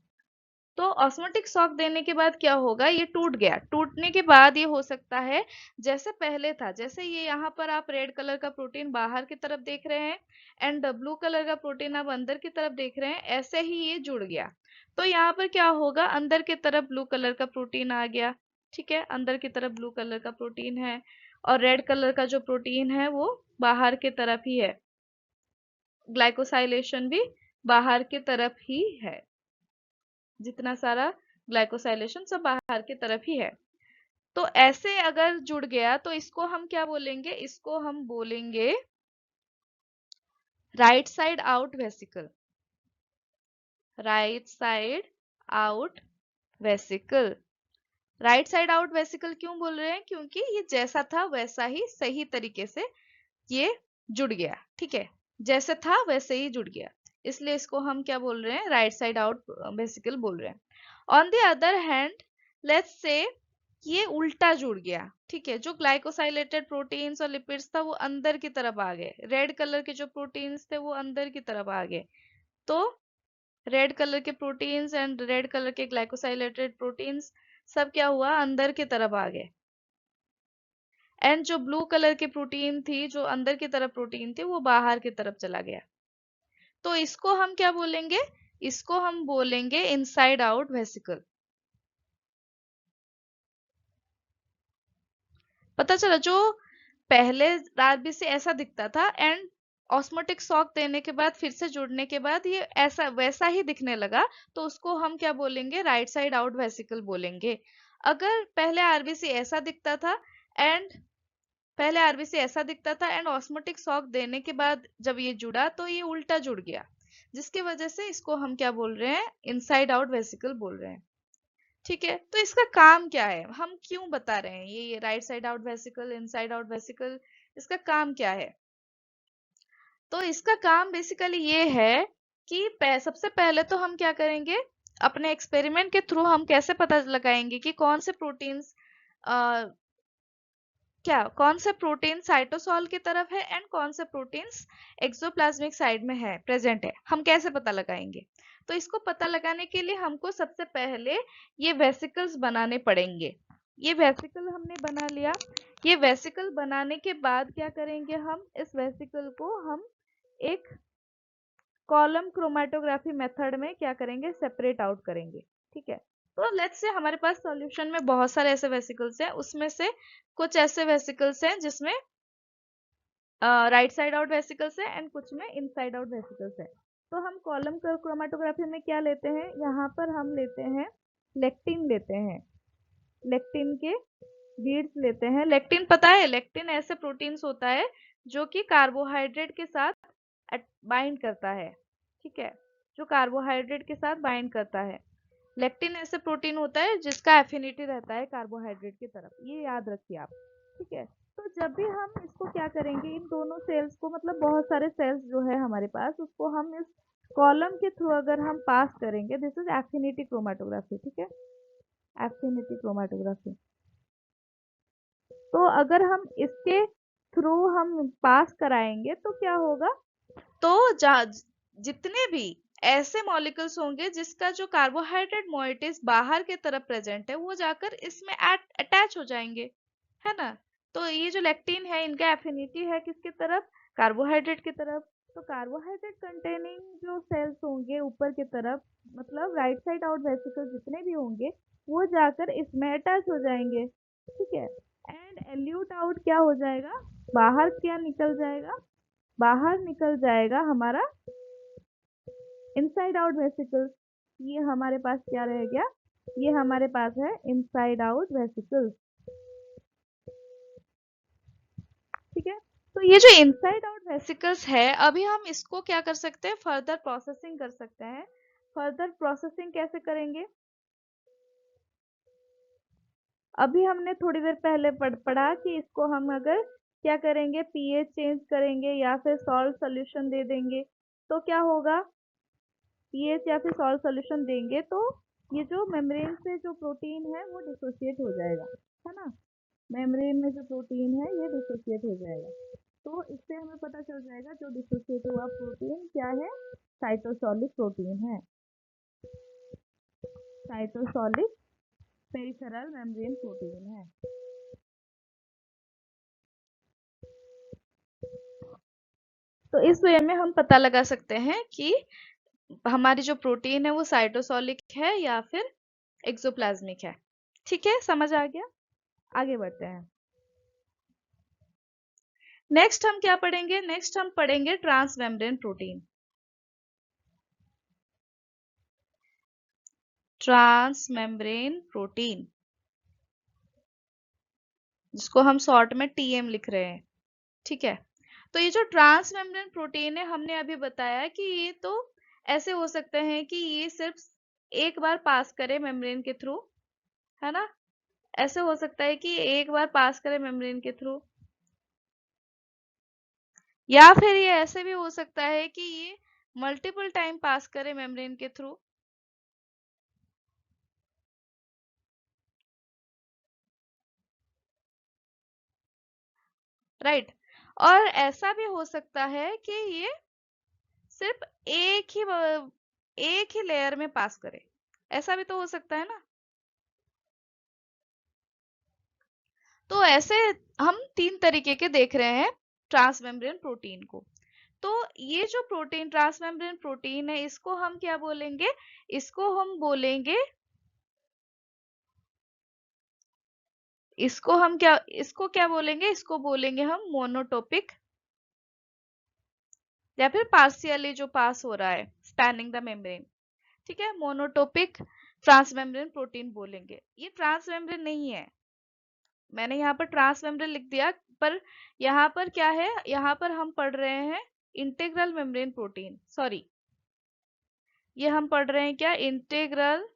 तो ऑस्मोटिक शॉक देने के बाद क्या होगा, ये टूट गया। टूटने के बाद ये हो सकता है जैसे पहले था, जैसे ये यहाँ पर आप रेड कलर का प्रोटीन बाहर की तरफ देख रहे हैं एंड ब्लू कलर का प्रोटीन आप अंदर की तरफ देख रहे हैं, ऐसे ही ये जुड़ गया। तो यहाँ पर क्या होगा, अंदर की तरफ ब्लू कलर का प्रोटीन आ गया, ठीक है, अंदर की तरफ ब्लू कलर का प्रोटीन है। और रेड कलर का जो प्रोटीन है वो बाहर की तरफ ही है, ग्लाइकोसाइलेशन भी बाहर की तरफ ही है, जितना सारा ग्लाइकोसाइलेशन सब बाहर की तरफ ही है। तो ऐसे अगर जुड़ गया तो इसको हम क्या बोलेंगे, इसको हम बोलेंगे right side out vesicle. Right side out vesicle. Right side out vesicle क्यों बोल रहे हैं, क्योंकि ये जैसा था वैसा ही सही तरीके से ये जुड़ गया, ठीक है, जैसे था वैसे ही जुड़ गया, इसलिए इसको हम क्या बोल रहे हैं, राइट साइड आउट वेसिकल बोल रहे हैं। On the other hand let's say ये उल्टा जुड़ गया, ठीक है, जो ग्लाइकोसाइलेटेड प्रोटीन्स और लिपिड्स था वो अंदर की तरफ आ गए, रेड कलर के जो प्रोटीन्स थे वो अंदर की तरफ आ गए। तो रेड कलर के प्रोटीन्स एंड रेड कलर के ग्लाइकोसाइलेटेड प्रोटीन्स सब क्या हुआ, अंदर की तरफ आ गए। एंड जो ब्लू कलर की प्रोटीन थी, जो अंदर की तरफ प्रोटीन थी, वो बाहर की तरफ चला गया। तो इसको हम क्या बोलेंगे, इसको हम बोलेंगे इनसाइड आउट वेसिकल। पता चला, जो पहले आरबीसी ऐसा दिखता था एंड ऑस्मोटिक शॉक देने के बाद फिर से जुड़ने के बाद ये ऐसा वैसा ही दिखने लगा, तो उसको हम क्या बोलेंगे, राइट साइड आउट वेसिकल बोलेंगे। अगर पहले आरबीसी ऐसा दिखता था एंड पहले आरबीसी ऐसा दिखता था एंड ऑस्मोटिक शॉक देने के बाद जब ये जुड़ा तो ये उल्टा जुड़ गया, जिसकी वजह से इसको हम क्या बोल रहे हैं, इनसाइड आउट वेसिकल बोल रहे हैं, ठीक है। तो इसका काम क्या है, हम क्यों बता रहे हैं ये right side out vesicle, inside out vesicle, इसका काम क्या है। तो इसका काम बेसिकली ये है कि सबसे पहले तो हम क्या करेंगे, अपने एक्सपेरिमेंट के थ्रू हम कैसे पता लगाएंगे कि कौन से प्रोटीन्स कौन से प्रोटीन साइटोसॉल की तरफ है एंड कौन से प्रोटीन्स एक्सोप्लाज्मिक साइड में है, प्रेजेंट है, हम कैसे पता लगाएंगे। तो इसको पता लगाने के लिए हमको सबसे पहले ये वेसिकल्स बनाने पड़ेंगे। ये वेसिकल हमने बना लिया। ये वेसिकल बनाने के बाद क्या करेंगे, हम इस वेसिकल को हम एक कॉलम क्रोमेटोग्राफी मेथड में क्या करेंगे, सेपरेट आउट करेंगे, ठीक है। तो लेट्स से हमारे पास सॉल्यूशन में बहुत सारे ऐसे वेसिकल्स हैं, उसमें से कुछ ऐसे वेसिकल्स हैं जिसमें राइट साइड आउट वेसिकल्स है एंड कुछ में इनसाइड आउट वेसिकल्स है। तो हम कॉलम क्रोमेटोग्राफी में क्या लेते हैं, यहाँ पर हम लेते हैं लेक्टिन लेते हैं, लेक्टिन के बीड्स लेते हैं। लेक्टिन पता है, लेक्टिन ऐसे प्रोटीन्स होता है जो कि कार्बोहाइड्रेट के साथ बाइंड करता है। ठीक है, जो कार्बोहाइड्रेट के साथ बाइंड करता है। लेक्टिन ऐसे प्रोटीन होता है जिसका एफिनिटी रहता है कार्बोहाइड्रेट की तरफ, ये याद रखिए आप। ठीक है, तो जब भी हम इसको क्या करेंगे, इन दोनों सेल्स को, मतलब बहुत सारे सेल्स जो है हमारे पास, उसको हम इस कॉलम के थ्रू अगर हम पास करेंगे, दिस इज एफिनिटी क्रोमेटोग्राफी। ठीक है, एफिनिटी क्रोमेटोग्राफी। तो अगर हम इसके थ्रू हम पास कराएंगे तो क्या होगा, तो जितने भी ऐसे मॉलिक्यूल्स होंगे जिसका जो कार्बोहाइड्रेट मोइटीज बाहर के तरफ प्रेजेंट है, वो जाकर इसमें अटैच हो जाएंगे, है ना। तो ये जो लेक्टिन है, इनका एफिनिटी है किसकी तरफ, कार्बोहाइड्रेट की तरफ। तो कार्बोहाइड्रेट कंटेनिंग जो सेल्स होंगे ऊपर की तरफ, मतलब राइट साइड आउट वेसिकल्स जितने भी होंगे, वो जाकर इसमें अटैच हो जाएंगे। ठीक है, एंड एल्यूट आउट क्या हो जाएगा, बाहर क्या निकल जाएगा, बाहर निकल जाएगा हमारा इनसाइड आउट वेसिकल्स। ये हमारे पास क्या रह गया, ये हमारे पास है इनसाइड आउट वेसिकल्स। ठीक है, तो ये जो इनसाइड आउट वेसिकल्स है, अभी हम इसको क्या कर सकते हैं, फर्दर प्रोसेसिंग कर सकते हैं। फर्दर प्रोसेसिंग कैसे करेंगे, अभी हमने थोड़ी देर पहले पढ़ा कि इसको हम अगर क्या करेंगे, पीएच चेंज करेंगे या फिर सॉल्ट सोल्यूशन दे देंगे, तो क्या होगा, पीएच या फिर सॉल्ट सोल्यूशन देंगे तो ये जो मेम्ब्रेन से जो प्रोटीन है वो डिसोसिएट हो जाएगा, है ना। मेम्ब्रेन में जो प्रोटीन है ये डिसोसिएट हो जाएगा। तो इससे हमें पता चल जाएगा जो डिसोसिएट हुआ प्रोटीन क्या है, साइटोसोलिक प्रोटीन है, साइटोसोलिक पेरिफेरल मेम्ब्रेन प्रोटीन है। तो इस वे में हम पता लगा सकते हैं कि हमारी जो प्रोटीन है वो साइटोसोलिक है या फिर एक्सोप्लाज्मिक है। ठीक है, समझ आ गया, आगे बढ़ते हैं। नेक्स्ट हम क्या पढ़ेंगे, नेक्स्ट हम पढ़ेंगे ट्रांसमेम्ब्रेन प्रोटीन। ट्रांसमेम्ब्रेन प्रोटीन, जिसको हम शॉर्ट में टीएम लिख रहे हैं। ठीक है, तो ये जो ट्रांसमेम्ब्रेन प्रोटीन है, हमने अभी बताया कि ये तो ऐसे हो सकते हैं कि ये सिर्फ एक बार पास करे मेम्ब्रेन के थ्रू, है ना। ऐसे हो सकता है कि एक बार पास करे मेम्ब्रेन के थ्रू, या फिर ये ऐसे भी हो सकता है कि ये मल्टीपल टाइम पास करे मेम्ब्रेन के थ्रू। राइट, और ऐसा भी हो सकता है कि ये सिर्फ एक ही लेयर में पास करे, ऐसा भी तो हो सकता है ना। तो ऐसे हम तीन तरीके के देख रहे हैं ट्रांसमेम्ब्रेन प्रोटीन को। तो ये जो प्रोटीन ट्रांसमेम्ब्रेन प्रोटीन है, इसको हम क्या बोलेंगे, इसको हम बोलेंगे, इसको क्या बोलेंगे, इसको बोलेंगे हम मोनोटोपिक, या फिर पार्शियली जो पास हो रहा है, स्पैनिंग द मेम्ब्रेन। ठीक है, मोनोटोपिक ट्रांसमेम्ब्रेन प्रोटीन बोलेंगे। ये ट्रांसमेम्ब्रेन नहीं है, मैंने यहाँ पर ट्रांसमेम्ब्रेन लिख दिया, पर यहाँ पर क्या है, यहाँ पर हम पढ़ रहे हैं इंटीग्रल मेम्ब्रेन प्रोटीन, सॉरी, ये हम पढ़ रहे हैं क्या, इंटीग्रल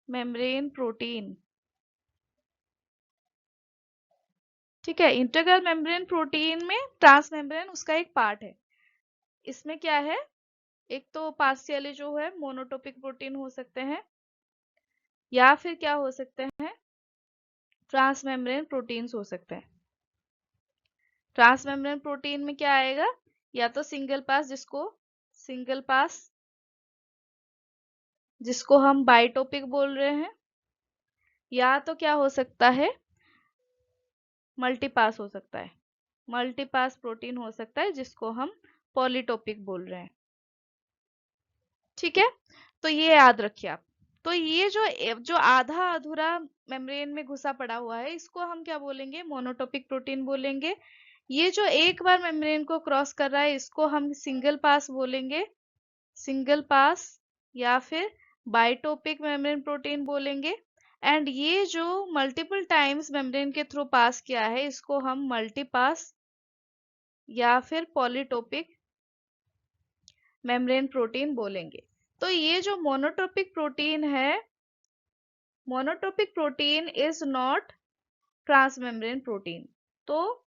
मेम्ब्रेन प्रोटीन। ठीक है, इंटीग्रल मेम्ब्रेन प्रोटीन में ट्रांसमेम्ब्रेन उसका एक पार्ट है। इसमें क्या है, एक तो पार्शियली जो है मोनोटोपिक प्रोटीन हो सकते हैं, या फिर क्या हो सकते हैं, ट्रांसमेम्ब्रेन प्रोटीन्स हो सकते हैं। ट्रांसमेम्ब्रेन प्रोटीन में क्या आएगा, या तो सिंगल पास जिसको हम बाइटोपिक बोल रहे हैं, या तो क्या हो सकता है, मल्टीपास हो सकता है, मल्टीपास प्रोटीन हो सकता है जिसको हम पॉलीटोपिक बोल रहे हैं। ठीक है, तो ये याद रखिए आप। तो ये जो जो आधा अधूरा मेम्ब्रेन में घुसा पड़ा हुआ है, इसको हम क्या बोलेंगे, मोनोटोपिक प्रोटीन बोलेंगे। ये जो एक बार मेम्ब्रेन को क्रॉस कर रहा है, इसको हम सिंगल पास बोलेंगे, सिंगल पास, या फिर बाइटोपिक मेम्ब्रेन प्रोटीन बोलेंगे। एंड ये जो मल्टीपल टाइम्स मेम्ब्रेन के थ्रू पास किया है इसको हम मल्टीपास या फिर पॉलीटोपिक मेम्ब्रेन प्रोटीन बोलेंगे। तो ये जो मोनोटोपिक प्रोटीन है, monotopic protein is not transmembrane protein. तो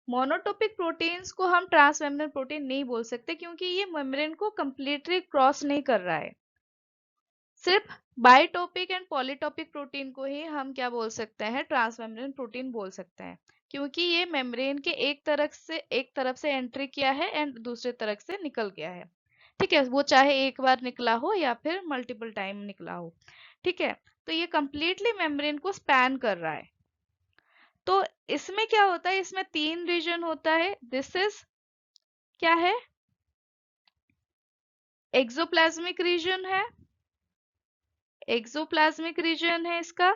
मोनोटोपिक प्रोटीन्स को हम ट्रांसमेम्ब्रेन प्रोटीन नहीं बोल सकते क्योंकि ये मेम्ब्रेन को कंप्लीटली क्रॉस नहीं कर रहा है। सिर्फ बायोटोपिक एंड पॉलीटोपिक प्रोटीन को ही हम क्या बोल सकते हैं, ट्रांसमेम्ब्रेन प्रोटीन बोल सकते हैं, क्योंकि ये मेम्ब्रेन के एक तरफ से एंट्री किया है एंड दूसरे तरफ से निकल गया है। ठीक है, वो चाहे एक बार निकला हो या फिर मल्टीपल टाइम निकला हो। ठीक है, तो ये कंप्लीटली मेम्ब्रेन को स्पैन कर रहा है। तो इसमें क्या होता है, इसमें 3 रीजन होता है। दिस इज क्या है, एक्सोप्लाज्मिक रीजन है, एक्सोप्लाज्मिक रीजन है इसका।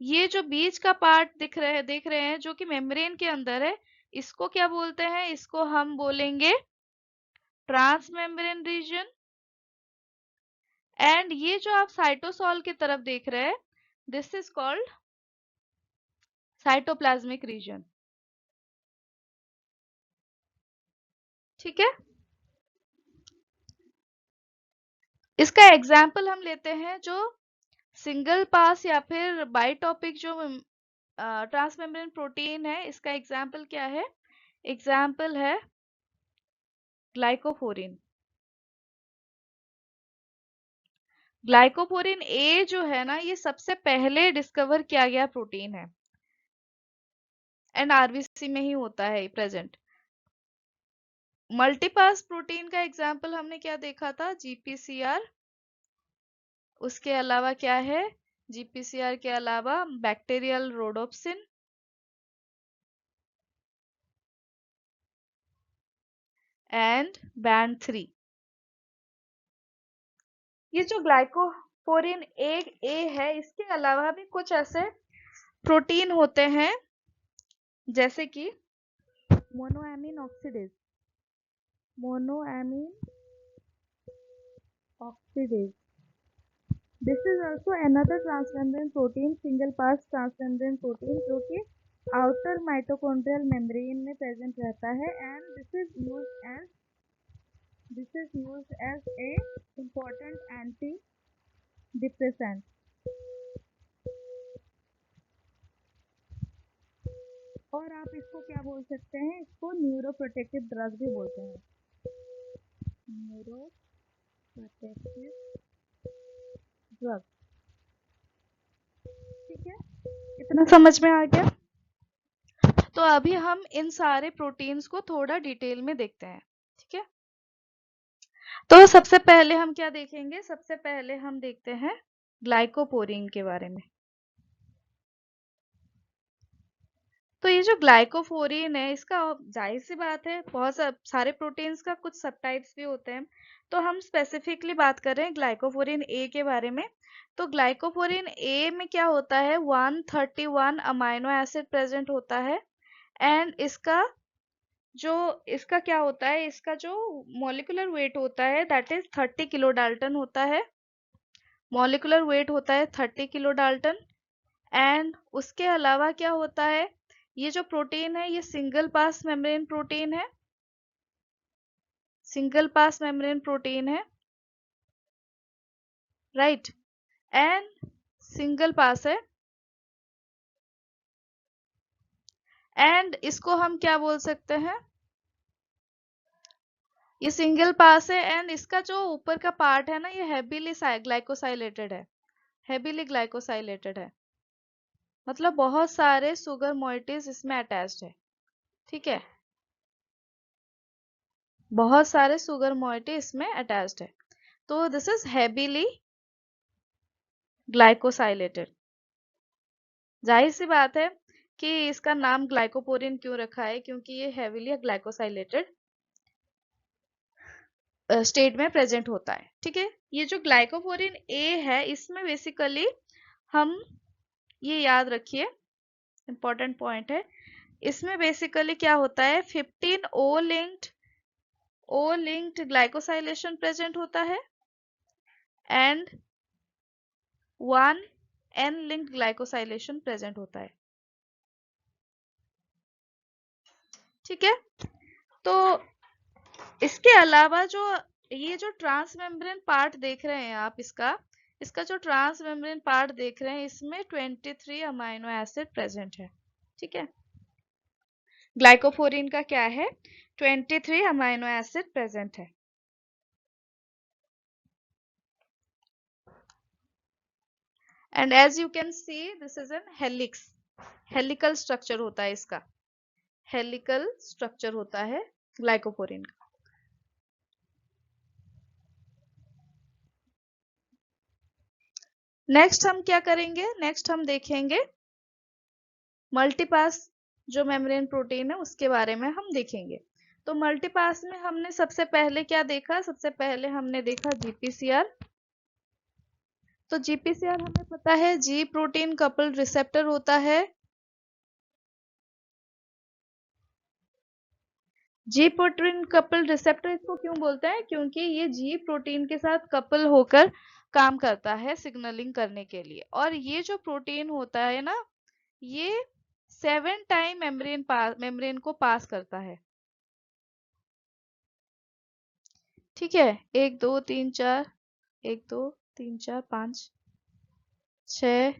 ये जो बीच का पार्ट देख रहे हैं जो कि मेम्ब्रेन के अंदर है, इसको क्या बोलते हैं, इसको हम बोलेंगे ट्रांसमेम्ब्रेन रीजन। एंड ये जो आप साइटोसॉल की तरफ देख रहे हैं, this is called cytoplasmic region. ठीक है, इसका एग्जाम्पल हम लेते हैं जो सिंगल पास या फिर बाइटॉपिक जो ट्रांसमेम्ब्रेन प्रोटीन है, इसका एग्जाम्पल क्या है, एग्जाम्पल है ग्लाइकोफोरिन। ग्लाइकोफोरिन ए जो है ना, ये सबसे पहले डिस्कवर किया गया प्रोटीन है एंड आरबीसी में ही होता है प्रेजेंट। मल्टीपास प्रोटीन का एग्जाम्पल हमने क्या देखा था, जीपीसीआर। उसके अलावा क्या है, जीपीसीआर के अलावा बैक्टीरियल रोडोप्सिन एंड बैंड 3। ये जो ग्लाइकोफोरिन ए है, इसके अलावा भी कुछ ऐसे प्रोटीन होते हैं जैसे कि monoamine oxidase, monoamine oxidase. This is also another transmembrane protein, single pass transmembrane protein, जो कि आउटर माइटोकॉन्ड्रियल मेम्ब्रेन में प्रेजेंट रहता है and this is used as a important antidepressant. और आप इसको क्या बोल सकते हैं, इसको न्यूरोप्रोटेक्टिव ड्रग भी बोलते हैं, न्यूरोप्रोटेक्टिव ड्रग। ठीक है, इतना समझ में आ गया। तो अभी हम इन सारे प्रोटीन्स को थोड़ा डिटेल में देखते हैं। ठीक है, तो सबसे पहले हम क्या देखेंगे, सबसे पहले हम देखते हैं ग्लाइकोपोरिन के बारे में। तो ये जो ग्लाइकोफोरिन है, इसका जाहिर सी बात है बहुत सारे प्रोटीन्स का कुछ सब टाइप्स भी होते हैं, तो हम स्पेसिफिकली बात कर रहे हैं ग्लाइकोफोरिन ए के बारे में। तो ग्लाइकोफोरिन ए में क्या होता है, 131 अमाइनो एसिड प्रेजेंट होता है एंड इसका क्या होता है, इसका जो मॉलिक्यूलर वेट होता है दैट इज 30 किलो डाल्टन होता है। मॉलिक्यूलर वेट होता है 30 किलो डाल्टन। एंड उसके अलावा क्या होता है, ये जो प्रोटीन है ये सिंगल पास मेम्ब्रेन प्रोटीन है, सिंगल पास मेम्ब्रेन प्रोटीन है, राइट, एंड सिंगल पास है। एंड इसको हम क्या बोल सकते हैं, ये सिंगल पास है एंड इसका जो ऊपर का पार्ट है ना, ये हेवीली ग्लाइकोसाइलेटेड है, हेवीली ग्लाइकोसाइलेटेड है, मतलब बहुत सारे सुगर मोइटीज इसमें अटैच्ड है। ठीक है, बहुत सारे सुगर मोइटी इसमें अटैच्ड है, तो दिस इज हेवीली ग्लाइकोसाइलेटेड। जाहिर सी बात है कि इसका नाम ग्लाइकोपोरिन क्यों रखा है, क्योंकि ये हेवीली ग्लाइकोसाइलेटेड स्टेट में प्रेजेंट होता है। ठीक है, ये जो ग्लाइकोपोरिन ए है, इसमें बेसिकली हम ये याद रखिए, इंपॉर्टेंट पॉइंट है, इसमें बेसिकली क्या होता है, 15 ओ लिंक्ड ग्लाइकोसाइलेशन प्रेजेंट होता है and 1 N linked glycosylation present होता है। ठीक है, तो इसके अलावा जो ये जो ट्रांस मेम्ब्रेन पार्ट देख रहे हैं आप, इसका जो ट्रांस मेम्ब्रेन पार्ट देख रहे हैं, इसमें 23 अमाइनो एसिड प्रेजेंट है। ठीक है, ग्लाइकोफोरिन का क्या है, 23 अमाइनो एसिड प्रेजेंट है। And as you can see this is an helix, helical structure होता है इसका, हेलिकल स्ट्रक्चर होता है ग्लाइकोफोरिन का। नेक्स्ट हम क्या करेंगे, नेक्स्ट हम देखेंगे मल्टीपास जो मेम्ब्रेन प्रोटीन है उसके बारे में हम देखेंगे। तो मल्टीपास में हमने सबसे पहले क्या देखा, सबसे पहले हमने देखा जीपीसीआर। तो जीपीसीआर हमें पता है जी प्रोटीन कपल्ड रिसेप्टर होता है। जी प्रोटीन कपल्ड रिसेप्टर इसको क्यों बोलते हैं, क्योंकि ये जी प्रोटीन के साथ कपल होकर काम करता है सिग्नलिंग करने के लिए। और ये जो प्रोटीन होता है ना, ये 7 टाइम मेम्ब्रेन को पास करता है। ठीक है, 1 2 3 4, 1 2 3 4 5 6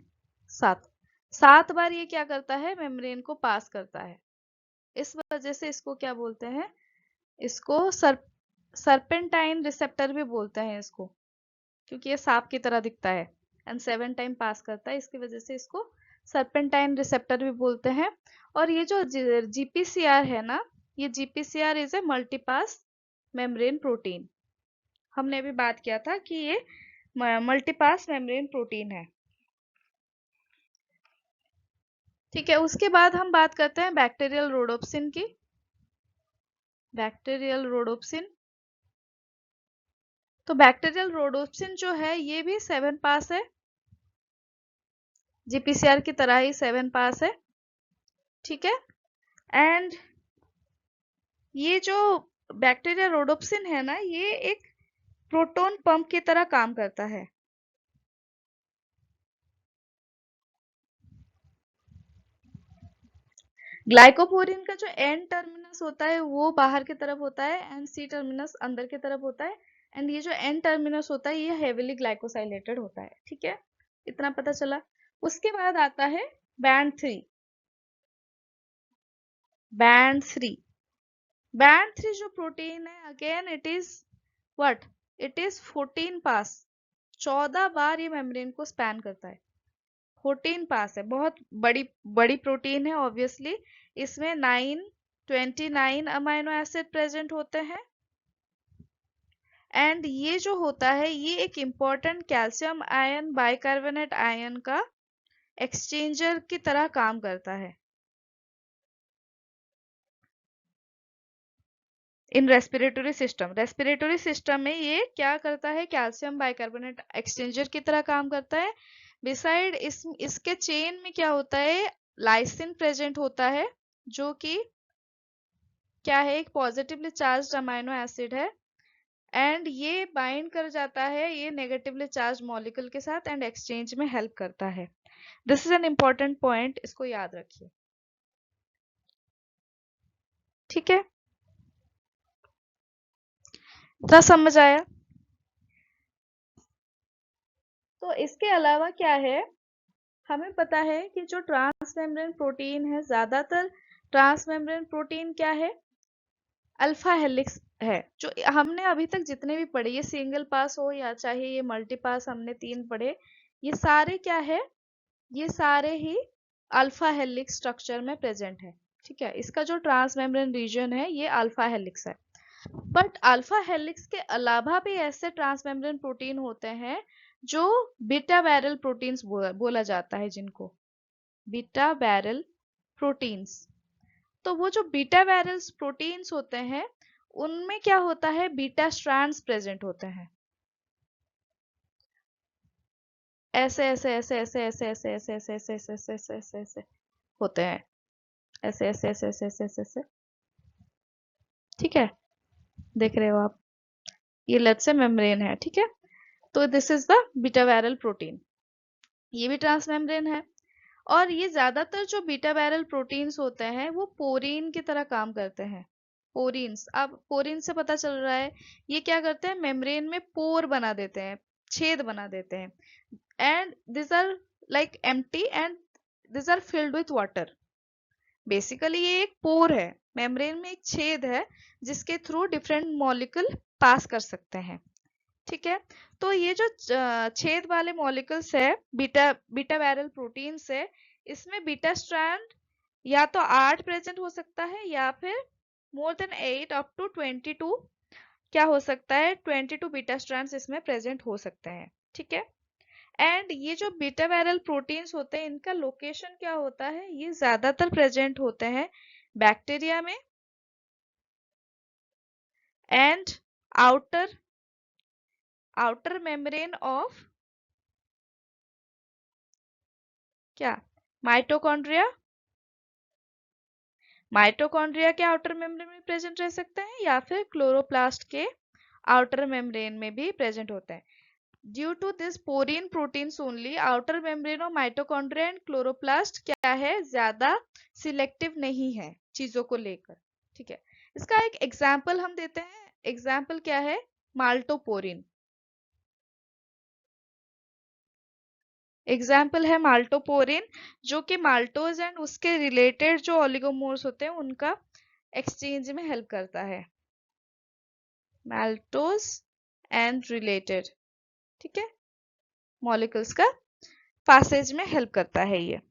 7, 7 बार ये क्या करता है, मेम्ब्रेन को पास करता है। इस वजह से इसको क्या बोलते हैं, इसको सरपेंटाइन रिसेप्टर भी बोलते हैं इसको, क्योंकि ये सांप की तरह दिखता है एंड 7 टाइम पास करता है, इसकी वजह से इसको सरपेंटाइन रिसेप्टर भी बोलते हैं। और ये जो जीपीसीआर है ना, ये GPCR is a multipass membrane protein. हमने अभी बात किया था कि ये मल्टीपास मेम्ब्रेन प्रोटीन है। ठीक है, उसके बाद हम बात करते हैं बैक्टीरियल रोडोप्सिन की। बैक्टीरियल रोडोप्सिन, तो बैक्टीरियल रोडोप्सिन जो है ये भी 7 पास है, जीपीसीआर की तरह ही 7 पास है। ठीक है, एंड ये जो बैक्टीरियल रोडोप्सिन है ना, ये एक प्रोटॉन पंप की तरह काम करता है। ग्लाइकोपोरिन का जो एन टर्मिनस होता है वो बाहर की तरफ होता है एंड सी टर्मिनस अंदर की तरफ होता है। एंड ये जो एन टर्मिनस होता है ये हेवीली ग्लाइकोसाइलेटेड होता है। ठीक है, इतना पता चला। उसके बाद आता है बैंड 3। बैंड 3, बैंड 3 जो प्रोटीन है, again it is what, it is 14 पास, 14 बार ये मेम्ब्रेन को स्पैन करता है। 14 पास है, बहुत बड़ी बड़ी प्रोटीन है ऑब्वियसली। इसमें 29 अमाइनो एसिड प्रेजेंट होते हैं। एंड ये जो होता है ये एक important calcium ion bicarbonate ion का एक्सचेंजर की तरह काम करता है इन रेस्पिरेटरी सिस्टम में ये क्या करता है, कैल्शियम बाइकार्बोनेट एक्सचेंजर की तरह काम करता है। बिसाइड इसके चेन में क्या होता है, लाइसिन प्रेजेंट होता है, जो कि क्या है, एक पॉजिटिवली चार्ज अमाइनो एसिड है। एंड ये बाइंड कर जाता है ये नेगेटिवली चार्ज मॉलिक्यूल के साथ एंड एक्सचेंज में हेल्प करता है। This is an important point, इसको याद रखिए। ठीक है, इतना समझ आया। तो इसके अलावा क्या है, हमें पता है कि जो ट्रांस मेम्ब्रेन प्रोटीन है, ज्यादातर ट्रांस मेम्ब्रेन प्रोटीन क्या है, अल्फा हेलिक्स है। जो हमने अभी तक जितने भी पढ़े, ये सिंगल पास हो या चाहे ये मल्टी पास, हमने 3 पढ़े, ये सारे क्या है, ये सारे ही अल्फा हेलिक्स स्ट्रक्चर में प्रेजेंट है। ठीक है, इसका जो ट्रांस मेम्ब्रेन रीजन है ये अल्फा हेलिक्स है। बट अल्फा हेलिक्स के अलावा भी ऐसे ट्रांस मेम्ब्रेन प्रोटीन होते हैं जो बीटा बैरल प्रोटीन्स बोला जाता है, जिनको बीटा बैरल प्रोटीन्स। तो वो जो बीटा बैरल प्रोटीन्स होते हैं उनमें क्या होता है, बीटा स्ट्रैंड्स प्रेजेंट होते हैं, ऐसे ऐसे ऐसे ऐसे ऐसे ऐसे ऐसे ऐसे ऐसे ऐसे ऐसे ऐसे ऐसे ऐसे होते हैं, ऐसे ऐसे ऐसे ऐसे ऐसे ऐसे ऐसे। ठीक है, देख रहे हो आप, ये लेट्स से मेम्ब्रेन है। ठीक है, तो this is the beta barrel protein. ये भी ट्रांसमेम्ब्रेन है। और ये ज्यादातर जो बीटा बैरल प्रोटीन्स होते हैं वो पोरीन की तरह काम करते हैं। पोरीन्स, अब पोरीन से पता चल रहा है ये क्या करते हैं, मेम्ब्रेन में पोर बना देते हैं, छेद बना देते हैं। And this are like empty and this are filled with water. Basically ये एक पोर है, मेम्ब्रेन में एक छेद है जिसके थ्रू डिफरेंट मॉलिक्यूल पास कर सकते हैं। ठीक है, तो ये जो छेद वाले मॉलिक्यूल्स है, बीटा बीटा बैरल प्रोटीन्स है, इसमें बीटा स्ट्रैंड या तो 8 प्रेजेंट हो सकता है या फिर मोर देन 8 अप टू 22, क्या हो सकता है, 22 बीटा स्ट्रैंड्स इसमें प्रेजेंट हो सकते हैं। ठीक है, एंड ये जो बीटा बैरल प्रोटीन्स होते हैं इनका लोकेशन क्या होता है, ये ज्यादातर प्रेजेंट होते हैं बैक्टीरिया में and outer outer membrane of क्या, माइटोकॉन्ड्रिया। माइटोकॉन्ड्रिया के आउटर मेम्ब्रेन में प्रेजेंट रह सकते हैं या फिर क्लोरोप्लास्ट के आउटर मेम्ब्रेन में भी प्रेजेंट होते हैं। Due to this porin proteins only outer membrane of mitochondria and chloroplast क्या है, ज्यादा सिलेक्टिव नहीं है चीजों को लेकर। ठीक है, इसका एक एग्जाम्पल हम देते हैं। एग्जाम्पल क्या है, माल्टोपोरिन। एग्जाम्पल है माल्टोपोरिन, जो कि माल्टोज एंड उसके रिलेटेड जो ओलिगोमोर्स होते हैं उनका एक्सचेंज में हेल्प करता है। माल्टोज एंड रिलेटेड, ठीक है, मॉलिक्यूल्स का पासेज में हेल्प करता है ये।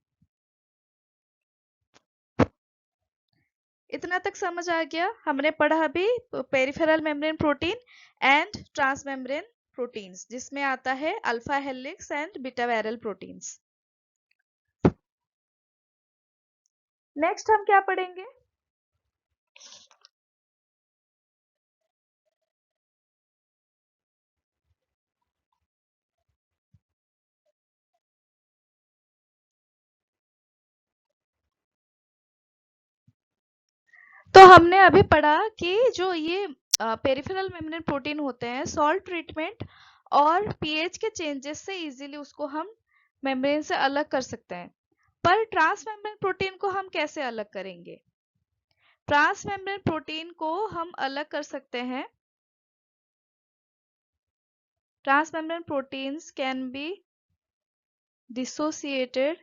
इतना तक समझ आ गया, हमने पढ़ा अभी peripheral membrane protein and transmembrane proteins, जिसमें आता है alpha helix and beta barrel proteins. Next हम क्या पढ़ेंगे, तो हमने अभी पढ़ा कि जो ये पेरिफेरल मेम्ब्रेन प्रोटीन होते हैं, सॉल्ट ट्रीटमेंट और पीएच के चेंजेस से इजीली उसको हम मेम्ब्रेन से अलग कर सकते हैं। पर ट्रांस मेम्ब्रेन प्रोटीन को हम कैसे अलग करेंगे, ट्रांस मेम्ब्रेन प्रोटीन को हम अलग कर सकते हैं। Transmembrane proteins can be dissociated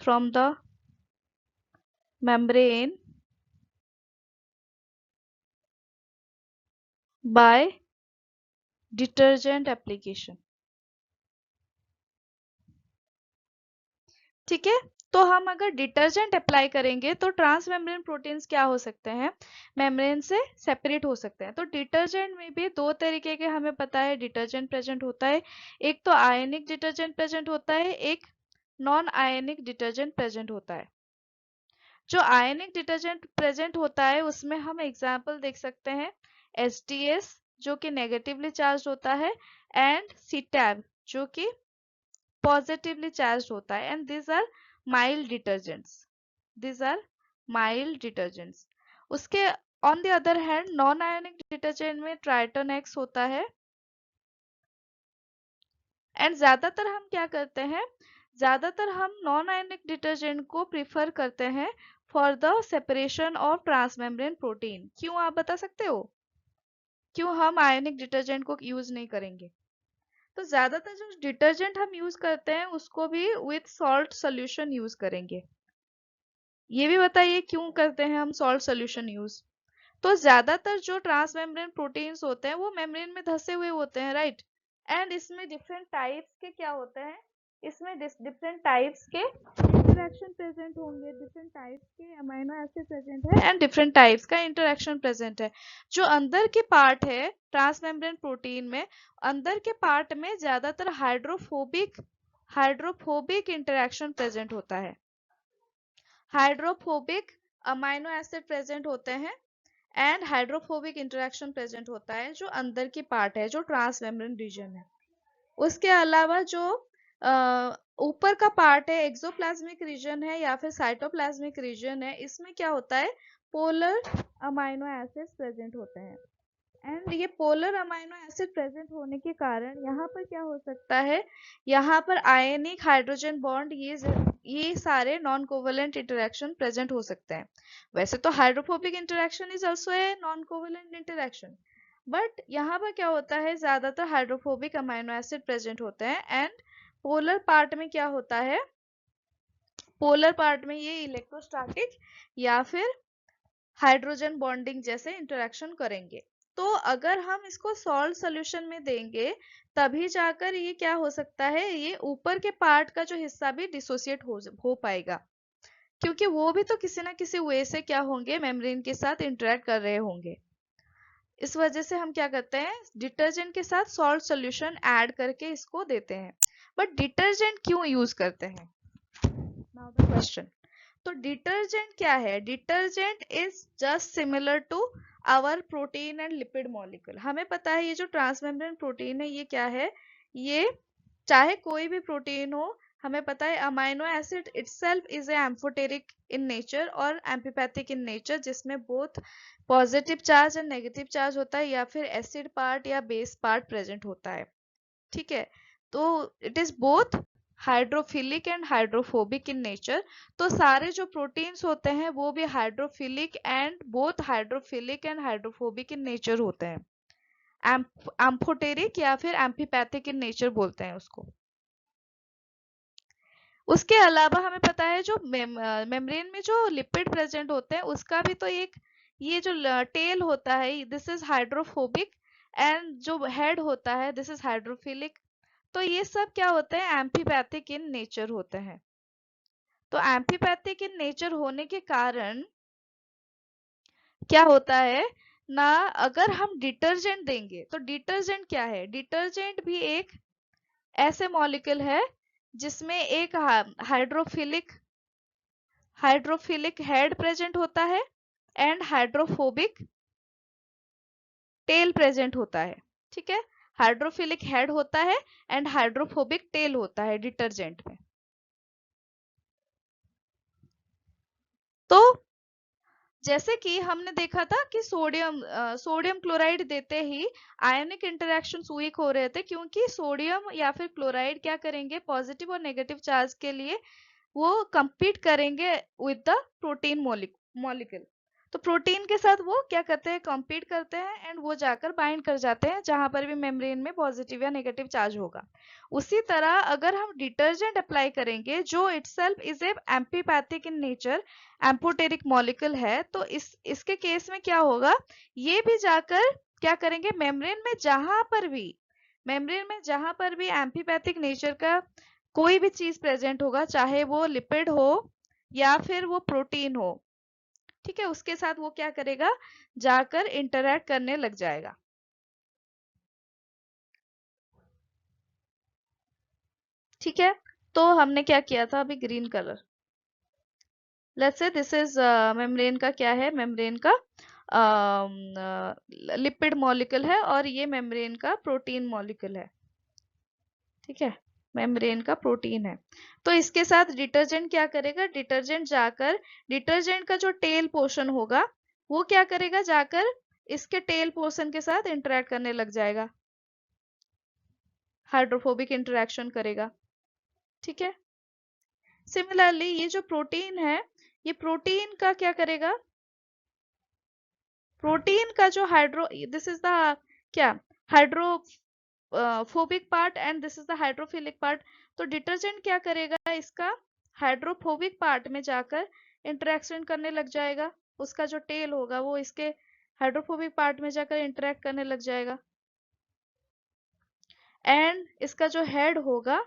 from the membrane by detergent application। ठीक है, तो हम अगर डिटर्जेंट अप्लाई करेंगे तो ट्रांस मेम्ब्रेन प्रोटीन्स क्या हो सकते हैं, मेम्ब्रेन से सेपरेट हो सकते हैं। तो डिटर्जेंट में भी दो तरीके के हमें पता है डिटर्जेंट प्रेजेंट होता है, एक तो आयनिक डिटर्जेंट प्रेजेंट होता है, एक नॉन आयनिक डिटर्जेंट प्रेजेंट होता है। जो आयनिक डिटर्जेंट प्रेजेंट होता है उसमें हम एग्जाम्पल देख सकते हैं HDS जो कि नेगेटिवली चार्ज होता है एंड CTAB जो कि पॉजिटिवली चार्ज होता है, and these are mild detergents, these are mild detergents। उसके on the other hand non ionic detergent में ट्राइटोन एक्स होता है। एंड ज्यादातर हम क्या करते हैं, ज्यादातर हम नॉन आयोनिक डिटर्जेंट को प्रिफर करते हैं for the separation of transmembrane protein. क्यों, आप बता सकते हो क्यों हम आयोनिक डिटर्जेंट को यूज नहीं करेंगे। तो ज्यादातर जो डिटर्जेंट हम यूज करते हैं उसको भी विथ सॉल्ट सोल्यूशन यूज करेंगे। ये भी बताइए क्यों करते हैं हम सॉल्ट सोल्यूशन यूज। तो ज्यादातर जो ट्रांस मेम्ब्रेन प्रोटीन्स होते हैं वो मेम्ब्रेन में धसे हुए होते हैं, राइट। एंड इसमें डिफरेंट टाइप्स के क्या होते हैं, इसमें डिफरेंट टाइप्स के इंटरेक्शन प्रेजेंट होंगे, डिफरेंट टाइप्स के अमीनो एसिड प्रेजेंट है एंड डिफरेंट टाइप्स का इंटरेक्शन प्रेजेंट है। जो अंदर के पार्ट है ट्रांस मेम्ब्रेन प्रोटीन में, अंदर के पार्ट में ज्यादातर हाइड्रोफोबिक इंटरेक्शन प्रेजेंट होता है। हाइड्रोफोबिक अमीनो एसिड प्रेजेंट होते हैं एंड हाइड्रोफोबिक इंटरेक्शन प्रेजेंट होता है जो अंदर की पार्ट है, जो ट्रांस मेम्ब्रेन रीजन है। उसके अलावा जो ऊपर का पार्ट है एक्सोप्लाज्मिक रीजन है या फिर साइटोप्लाज्मिक रीजन है, इसमें क्या होता है पोलर अमीनो एसिड्स प्रेजेंट होते हैं। एंड ये पोलर अमाइनो एसिड प्रेजेंट होने के कारण यहाँ पर क्या हो सकता है, यहाँ पर आयनिक हाइड्रोजन बॉन्ड ये सारे नॉन कोवेलेंट इंटरेक्शन प्रेजेंट हो सकते हैं। वैसे तो hydrophobic interaction is also a non covalent interaction, but यहाँ पर क्या होता है, ज्यादातर हाइड्रोफोबिक अमाइनो एसिड प्रेजेंट होते हैं एंड पोलर पार्ट में क्या होता है, पोलर पार्ट में ये इलेक्ट्रोस्टैटिक या फिर हाइड्रोजन बॉन्डिंग जैसे इंटरेक्शन करेंगे। तो अगर हम इसको सॉल्ट सोल्यूशन में देंगे तभी जाकर ये क्या हो सकता है, ये ऊपर के पार्ट का जो हिस्सा भी डिसोसिएट हो पाएगा, क्योंकि वो भी तो किसी ना किसी वे से क्या होंगे, मेम्ब्रेन के साथ इंटरेक्ट कर रहे होंगे। इस वजह से हम क्या करते हैं, डिटर्जेंट के साथ सॉल्ट सोल्यूशन ऐड करके इसको देते हैं। बट डिटर्जेंट क्यों यूज करते हैं, नाउ द क्वेश्चन। तो डिटर्जेंट क्या है, detergent is just similar to our protein and lipid molecule. हमें पता है ये जो ट्रांसमेम्ब्रेन प्रोटीन है ये क्या है, ये चाहे कोई भी प्रोटीन हो, हमें पता है amino acid itself is a amphoteric in nature और एम्फीपैथिक इन नेचर, जिसमें both positive charge and negative charge होता है, या फिर एसिड पार्ट या बेस पार्ट प्रेजेंट होता है। ठीक है, तो it is both hydrophilic and hydrophobic in nature. तो सारे जो प्रोटीन्स होते हैं वो भी hydrophilic and both hydrophilic and hydrophobic in nature होते हैं। एम्फोटेरिक या फिर एम्फीपैथिक इन नेचर बोलते हैं उसको। उसके अलावा हमें पता है जो मेम्ब्रेन में जो लिपिड प्रेजेंट होते हैं उसका भी तो एक, ये जो टेल होता है दिस इज हाइड्रोफोबिक एंड जो हेड होता है दिस इज हाइड्रोफिलिक। तो ये सब क्या होते हैं, एम्फीपैथिक इन नेचर होते हैं। तो एम्फीपैथिक इन नेचर होने के कारण क्या होता है ना, अगर हम डिटर्जेंट देंगे तो डिटर्जेंट क्या है, डिटर्जेंट भी एक ऐसे मॉलिक्यूल है जिसमें एक हाइड्रोफिलिक हाइड्रोफिलिक हेड प्रेजेंट होता है एंड हाइड्रोफोबिक टेल प्रेजेंट होता है। ठीक है, हाइड्रोफिलिक हेड होता है एंड हाइड्रोफोबिक टेल होता है डिटर्जेंट में। तो जैसे कि हमने देखा था कि सोडियम क्लोराइड देते ही आयनिक इंटरेक्शन वीक हो रहे थे, क्योंकि सोडियम या फिर क्लोराइड क्या करेंगे, पॉजिटिव और नेगेटिव चार्ज के लिए वो compete करेंगे विद द प्रोटीन मॉलिक्यूल। तो प्रोटीन के साथ वो क्या करते हैं, compete करते हैं एंड वो जाकर बाइंड कर जाते हैं जहां पर भी मेम्ब्रेन में पॉजिटिव या नेगेटिव चार्ज होगा। उसी तरह अगर हम डिटर्जेंट अप्लाई करेंगे जो itself is a amphipathic in nature, amphoteric molecule है, तो इसके केस में क्या होगा, ये भी जाकर क्या करेंगे, मेम्ब्रेन में जहां पर भी एम्फीपैथिक नेचर का कोई भी चीज प्रेजेंट होगा, चाहे वो लिपिड हो या फिर वो प्रोटीन हो, ठीक है, उसके साथ वो क्या करेगा, जाकर इंटरैक्ट करने लग जाएगा। ठीक है, तो हमने क्या किया था अभी, green colour, let's say this is membrane का क्या है, मेम्ब्रेन का लिपिड मॉलिक्यूल है और ये मेम्ब्रेन का प्रोटीन मॉलिक्यूल है। ठीक है, मेम्ब्रेन का प्रोटीन है। तो इसके साथ डिटर्जेंट क्या करेगा, डिटर्जेंट जाकर डिटर्जेंट का जो टेल पोर्शन होगा वो क्या करेगा, जाकर इसके टेल पोर्शन के साथ इंटरेक्ट करने लग जाएगा, हाइड्रोफोबिक इंटरेक्शन करेगा। ठीक है, सिमिलरली ये जो प्रोटीन है, ये प्रोटीन का क्या करेगा, प्रोटीन का जो दिस इज द क्या, hydrophobic part and this is the hydrophilic part. तो डिटर्जेंट क्या करेगा, इसका हाइड्रोफोबिक पार्ट में जाकर इंटरेक्शन करने लग जाएगा, उसका जो टेल होगा वो इसके हाइड्रोफोबिक पार्ट में जाकर इंटरेक्ट करने लग जाएगा एंड इसका जो हेड होगा,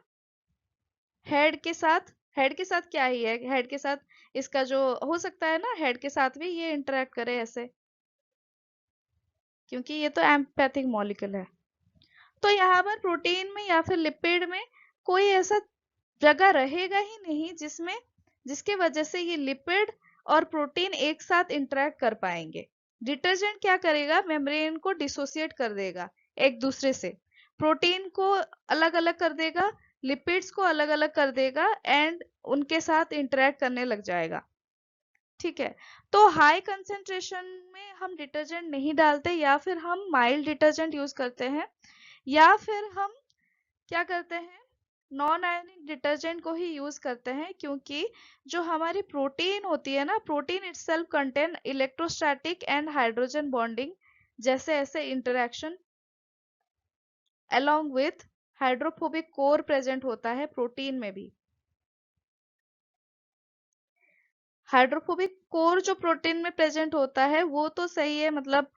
हेड के साथ क्या ही है, हेड के साथ इसका जो हो सकता है ना, हेड के साथ भी ये इंटरेक्ट करे ऐसे, क्योंकि ये तो एम्पैथिक मॉलिक्यूल है। तो यहाँ पर प्रोटीन में या फिर लिपिड में कोई ऐसा जगह रहेगा ही नहीं जिसके वजह से ये लिपिड और प्रोटीन एक साथ इंटरेक्ट कर पाएंगे। डिटर्जेंट क्या करेगा, मेम्ब्रेन को डिसोसिएट कर देगा एक दूसरे से, प्रोटीन को अलग अलग कर देगा, लिपिड्स को अलग अलग कर देगा एंड उनके साथ इंटरेक्ट करने लग जाएगा। ठीक है, तो हाई कंसेंट्रेशन में हम डिटर्जेंट नहीं डालते, या फिर हम माइल्ड डिटर्जेंट यूज करते हैं, या फिर हम क्या करते हैं, नॉन आयोनिक डिटर्जेंट को ही यूज करते हैं, क्योंकि जो हमारी प्रोटीन होती है ना, protein itself contain electrostatic and hydrogen bonding जैसे ऐसे interaction along with hydrophobic core present होता है प्रोटीन में भी। हाइड्रोफोबिक कोर जो प्रोटीन में प्रेजेंट होता है वो तो सही है, मतलब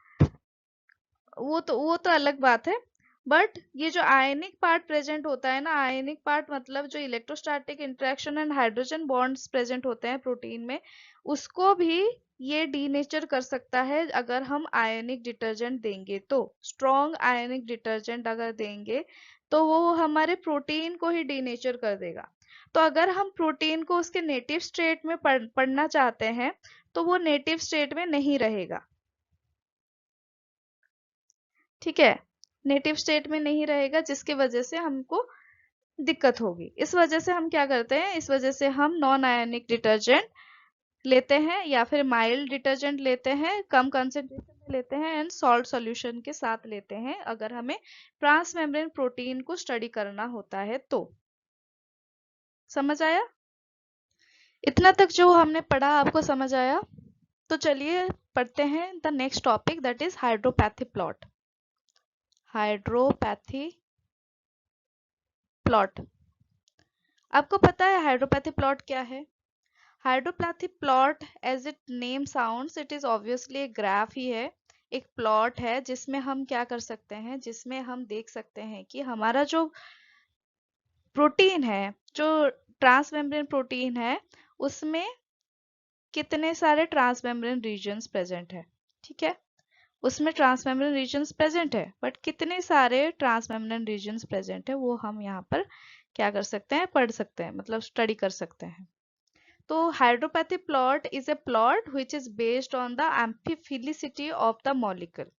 वो तो अलग बात है, बट ये जो आयनिक पार्ट प्रेजेंट होता है ना, आयनिक पार्ट मतलब जो electrostatic interaction and hydrogen bonds present होते हैं प्रोटीन में, उसको भी ये डीनेचर कर सकता है अगर हम आयनिक डिटर्जेंट देंगे। तो स्ट्रॉन्ग आयनिक डिटर्जेंट अगर देंगे तो वो हमारे प्रोटीन को ही डीनेचर कर देगा। तो अगर हम प्रोटीन को उसके नेटिव स्टेट में पढ़ना चाहते हैं तो वो नेटिव स्टेट में नहीं रहेगा। ठीक है, नेटिव स्टेट में नहीं रहेगा, जिसकी वजह से हमको दिक्कत होगी। इस वजह से हम क्या करते हैं, इस वजह से हम नॉन आयनिक डिटर्जेंट लेते हैं, या फिर माइल्ड डिटर्जेंट लेते हैं, कम कंसेंट्रेशन में लेते हैं, एंड सॉल्ट सॉल्यूशन के साथ लेते हैं अगर हमें ट्रांसमेम्ब्रेन प्रोटीन को स्टडी करना होता है तो। समझ आया? इतना तक जो हमने पढ़ा आपको समझ आया? तो चलिए पढ़ते हैं the next topic, that is hydropathy plot. Hydropathy plot, आपको पता है हाइड्रोपैथी प्लॉट क्या है? Hydropathy plot as it name sounds, it is obviously एक ग्राफ ही है, एक प्लॉट है जिसमें हम क्या कर सकते हैं, जिसमें हम देख सकते हैं कि हमारा जो प्रोटीन है, जो ट्रांसमेम्ब्रेन प्रोटीन है, उसमें कितने सारे ट्रांसमेम्ब्रेन रीजन्स प्रेजेंट है। ठीक है, उसमें ट्रांसमेम्ब्रेन रीजन्स प्रेजेंट है, बट कितने सारे ट्रांसमेम्ब्रेन रीजन्स प्रेजेंट है वो हम यहाँ पर क्या कर सकते हैं, पढ़ सकते हैं, मतलब स्टडी कर सकते हैं। तो hydropathy plot is a plot which is based on the amphiphilicity of the molecule.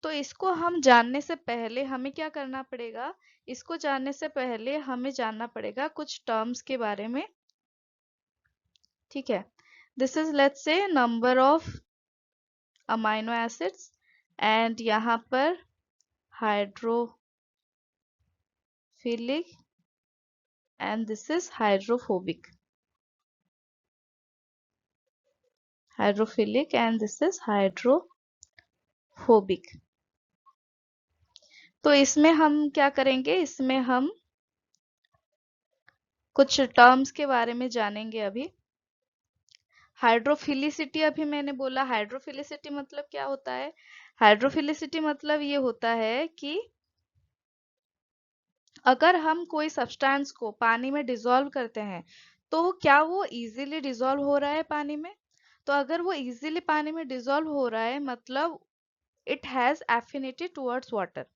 तो इसको हम जानने से पहले हमें क्या करना पड़ेगा, इसको जानने से पहले हमें जानना पड़ेगा कुछ टर्म्स के बारे में। ठीक है, this is let's say number of amino acids, and यहाँ पर hydrophilic and this is hydrophobic, hydrophilic and this is hydrophobic. तो इसमें हम क्या करेंगे, इसमें हम कुछ टर्म्स के बारे में जानेंगे अभी। हाइड्रोफिलिसिटी, अभी मैंने बोला हाइड्रोफिलिसिटी मतलब क्या होता है, हाइड्रोफिलिसिटी मतलब ये होता है कि अगर हम कोई सब्सटेंस को पानी में डिसॉल्व करते हैं तो क्या वो इजीली डिसॉल्व हो रहा है पानी में। तो अगर वो इजीली पानी में डिसॉल्व हो रहा है मतलब it has affinity towards water,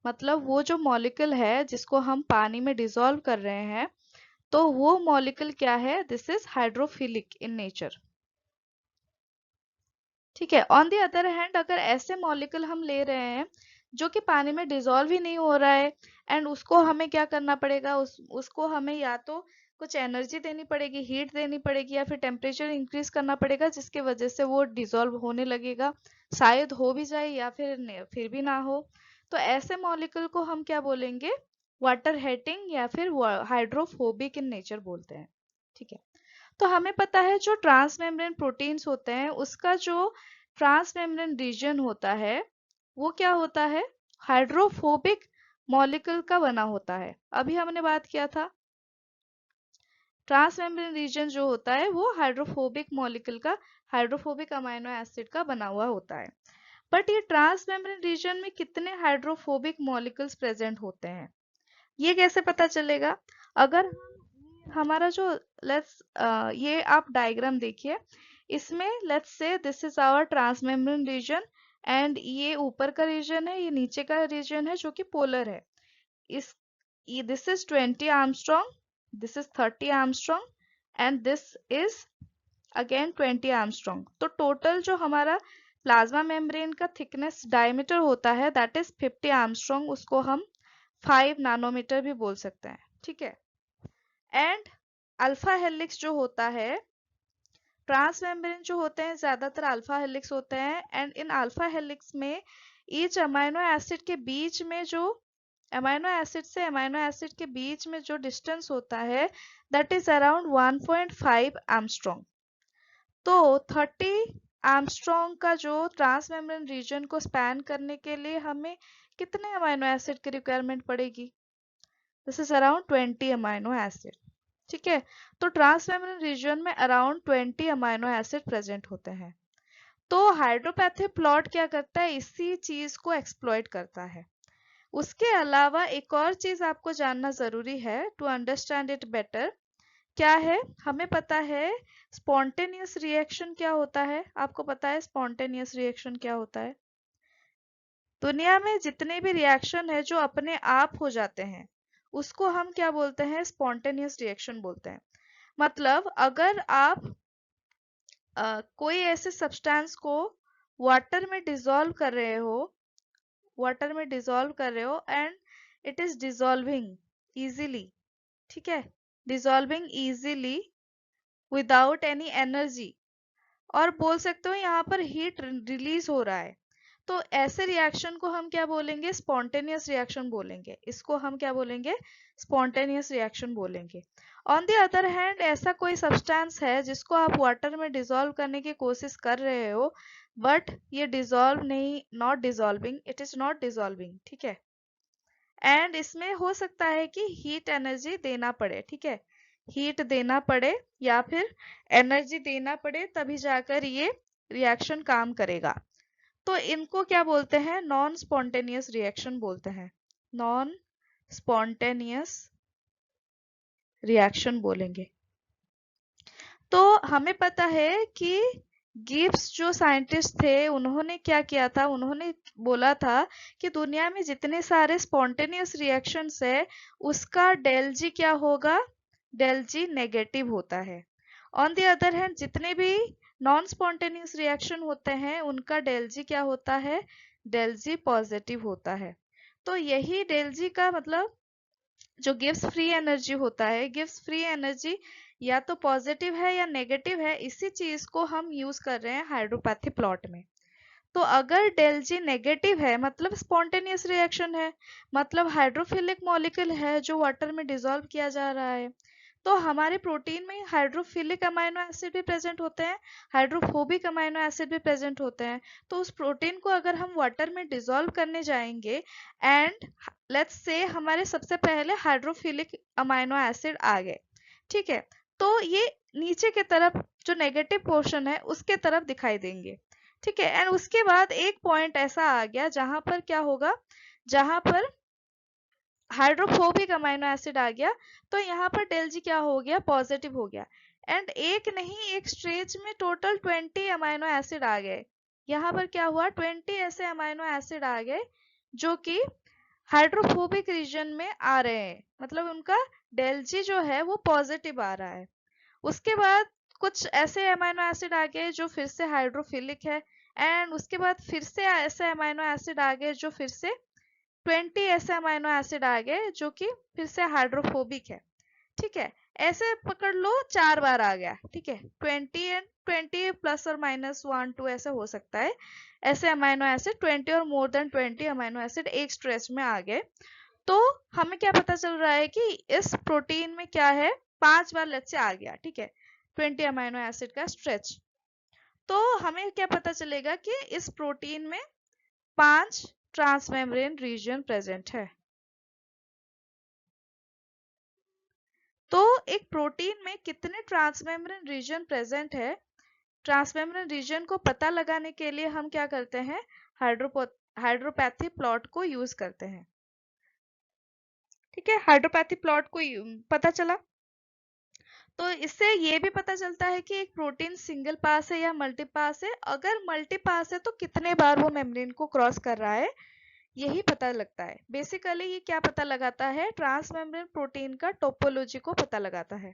मतलब वो जो मॉलिक्यूल है जिसको हम पानी में डिसॉल्व कर रहे हैं तो वो मॉलिक्यूल क्या है, this is hydrophilic in nature. ठीक है, ऑन द अदर हैंड अगर ऐसे मॉलिक्यूल हम ले रहे हैं जो कि पानी में डिसॉल्व ही नहीं हो रहा है, एंड उसको हमें क्या करना पड़ेगा, उसको हमें या तो कुछ एनर्जी देनी पड़ेगी, हीट देनी पड़ेगी, या फिर टेम्परेचर इंक्रीज करना पड़ेगा जिसके वजह से वो डिसॉल्व होने लगेगा, शायद हो भी जाए या फिर भी ना हो। तो ऐसे मॉलिक्यूल को हम क्या बोलेंगे, वाटर हेटिंग या फिर हाइड्रोफोबिक इन नेचर बोलते हैं। ठीक है, तो हमें पता है जो ट्रांसमेम्ब्रेन प्रोटीन्स होते हैं उसका जो ट्रांसमेम्ब्रेन रीजन होता है वो क्या होता है, हाइड्रोफोबिक मॉलिक्यूल का बना होता है। अभी हमने बात किया था ट्रांसमेम्ब्रेन रीजन जो होता है वो हाइड्रोफोबिक मॉलिक्यूल का, हाइड्रोफोबिक अमाइनो एसिड का बना हुआ होता है। बट ये ट्रांसमेम्ब्रेन रीजन में कितने हाइड्रोफोबिक मॉलिक्यूल्स प्रेजेंट होते हैं ये कैसे पता चलेगा, अगर हमारा जो लेट्स ये आप डायग्राम देखिए, इसमें let's say this is our transmembrane region, and ये ऊपर का रीजन है, ये नीचे का रीजन है जो कि पोलर है। इस this is 20 Armstrong, this is 30 Armstrong, and this is again 20 Armstrong. तो टोटल जो हमारा प्लाज्मा मेम्ब्रेन का थिकनेस डायमीटर होता है दैट इज 50 आर्मस्ट्रॉन्ग, उसको हम 5 नैनोमीटर भी बोल सकते हैं। ठीक है, एंड अल्फा हेलिक्स जो होता है ट्रांस मेम्ब्रेन जो होते हैं ज्यादातर अल्फा हेलिक्स होते हैं, एंड इन अल्फा हेलिक्स में ईच अमाइनो एसिड के बीच में जो अमाइनो एसिड से अमाइनो एसिड के बीच में जो डिस्टेंस होता है दैट इज अराउंड 1.5 एंगस्ट्रॉम। तो 30 एंगस्ट्रॉम का जो ट्रांस मेम्ब्रेन रीजन को स्पैन करने के लिए हमें कितने अमाइनो एसिड की रिक्वायरमेंट पड़ेगी? This is around 20 amino acid. ठीक है, तो ट्रांस मेम्ब्रेन रीजन में अराउंड 20 अमाइनो एसिड प्रेजेंट होते हैं। तो हाइड्रोपैथिक प्लॉट क्या करता है, इसी चीज को एक्सप्लॉइट करता है। उसके अलावा एक और चीज आपको जानना जरूरी है टू अंडरस्टैंड इट बेटर। क्या है, हमें पता है स्पॉन्टेनियस रिएक्शन क्या होता है। आपको पता है स्पॉन्टेनियस रिएक्शन क्या होता है? दुनिया में जितने भी रिएक्शन है जो अपने आप हो जाते हैं उसको हम क्या बोलते हैं? स्पॉन्टेनियस रिएक्शन बोलते हैं। मतलब अगर आप कोई ऐसे सब्सटेंस को वाटर में डिसॉल्व कर रहे हो, वाटर में डिसॉल्व कर रहे हो and it is dissolving easily, ठीक है, dissolving easily without any energy, और बोल सकते हो यहाँ पर हीट रिलीज हो रहा है, तो ऐसे रिएक्शन को हम क्या बोलेंगे? स्पॉन्टेनियस रिएक्शन बोलेंगे। इसको हम क्या बोलेंगे? स्पॉन्टेनियस रिएक्शन बोलेंगे। ऑन द अदर हैंड ऐसा कोई सब्सटेंस है जिसको आप वाटर में डिसॉल्व करने की कोशिश कर रहे हो बट ये डिसॉल्व नहीं, not dissolving, it is not dissolving, ठीक है, एंड इसमें हो सकता है कि हीट एनर्जी देना पड़े, ठीक है, हीट देना पड़े या फिर एनर्जी देना पड़े तभी जाकर ये रिएक्शन काम करेगा। तो इनको क्या बोलते हैं? नॉन स्पॉन्टेनियस रिएक्शन बोलते हैं, नॉन स्पॉन्टेनियस रिएक्शन बोलेंगे। तो हमें पता है कि गिब्स जो साइंटिस्ट थे उन्होंने क्या किया था, उन्होंने बोला था कि दुनिया में जितने सारे स्पॉन्टेनियस रिएक्शंस है उसका डेल जी क्या होगा? डेल जी नेगेटिव होता है। ऑन द अदर हैंड जितने भी नॉन स्पॉन्टेनियस रिएक्शन होते हैं उनका डेल जी क्या होता है? डेल जी पॉजिटिव होता है। तो यही डेल जी का मतलब जो गिव्स फ्री एनर्जी होता है, गिव्स फ्री एनर्जी या तो पॉजिटिव है या नेगेटिव है, इसी चीज को हम यूज कर रहे हैं हाइड्रोपैथी प्लॉट में। तो अगर डेल जी नेगेटिव है मतलब स्पॉन्टेनियस रिएक्शन है, मतलब हाइड्रोफिलिक मॉलिक्यूल है जो वाटर में डिसॉल्व किया जा रहा है। तो हमारे प्रोटीन में हाइड्रोफिलिक अमाइनो एसिड भी प्रेजेंट होते हैं, हाइड्रोफोबिक अमाइनो एसिड भी प्रेजेंट होते हैं। तो उस प्रोटीन को अगर हम वाटर में डिसॉल्व करने जाएंगे एंड लेट्स से हमारे सबसे पहले हाइड्रोफिलिक अमाइनो एसिड आ गए, ठीक है, तो ये नीचे की तरफ जो नेगेटिव पोर्शन है उसके तरफ दिखाई देंगे, ठीक है, एंड उसके बाद एक पॉइंट ऐसा आ गया जहां पर क्या होगा, जहां पर हाइड्रोफोबिक अमाइनो एसिड आ गया, तो यहाँ पर डेल जी क्या हो गया? पॉजिटिव हो गया। एंड एक नहीं, एक स्ट्रेच में टोटल 20 अमाइनो एसिड आ गए। यहाँ पर क्या हुआ? 20 ऐसे अमाइनो एसिड आ गए जो कि हाइड्रोफोबिक रीजन में आ रहे हैं, मतलब उनका डेल जी जो है वो पॉजिटिव आ रहा है। उसके बाद कुछ ऐसे अमाइनो एसिड आ गए जो फिर से हाइड्रोफिलिक है, एंड उसके बाद फिर से ऐसे अमाइनो एसिड आ गए जो फिर से 20 ऐसे अमाइनो एसिड आ गए जो कि फिर से हाइड्रोफोबिक है, ठीक है, ऐसे पकड़ लो 4 बार आ गया, ठीक है, 20 एंड 20 प्लस और माइनस 1 2 ऐसे हो सकता है, ऐसे अमाइनो एसिड 20 और मोर देन 20 अमाइनो एसिड एक स्ट्रेच में आ गए। तो हमें क्या पता चल रहा है कि इस प्रोटीन में क्या है? 5 बार लेट से आ गया, ठीक है, 20 अमाइनो एसिड का स्ट्रेच। तो हमें क्या पता चलेगा कि इस प्रोटीन में 5 ट्रांसमेम्ब्रेन रीजन प्रेजेंट है। तो एक प्रोटीन में कितने ट्रांसमेम्ब्रेन रीजन प्रेजेंट है, ट्रांसमेम्ब्रेन रीजन को पता लगाने के लिए हम क्या करते हैं? हाइड्रोपैथी प्लॉट को यूज करते हैं, ठीक है, हाइड्रोपैथी प्लॉट को पता चला। तो इससे ये भी पता चलता है कि एक प्रोटीन सिंगल पास है या मल्टी पास है। अगर मल्टी पास है तो कितने बार वो मेम्ब्रेन को क्रॉस कर रहा है, यही पता लगता है। बेसिकली ये क्या पता लगाता है? ट्रांसमेम्ब्रेन प्रोटीन का टोपोलॉजी को पता लगाता है।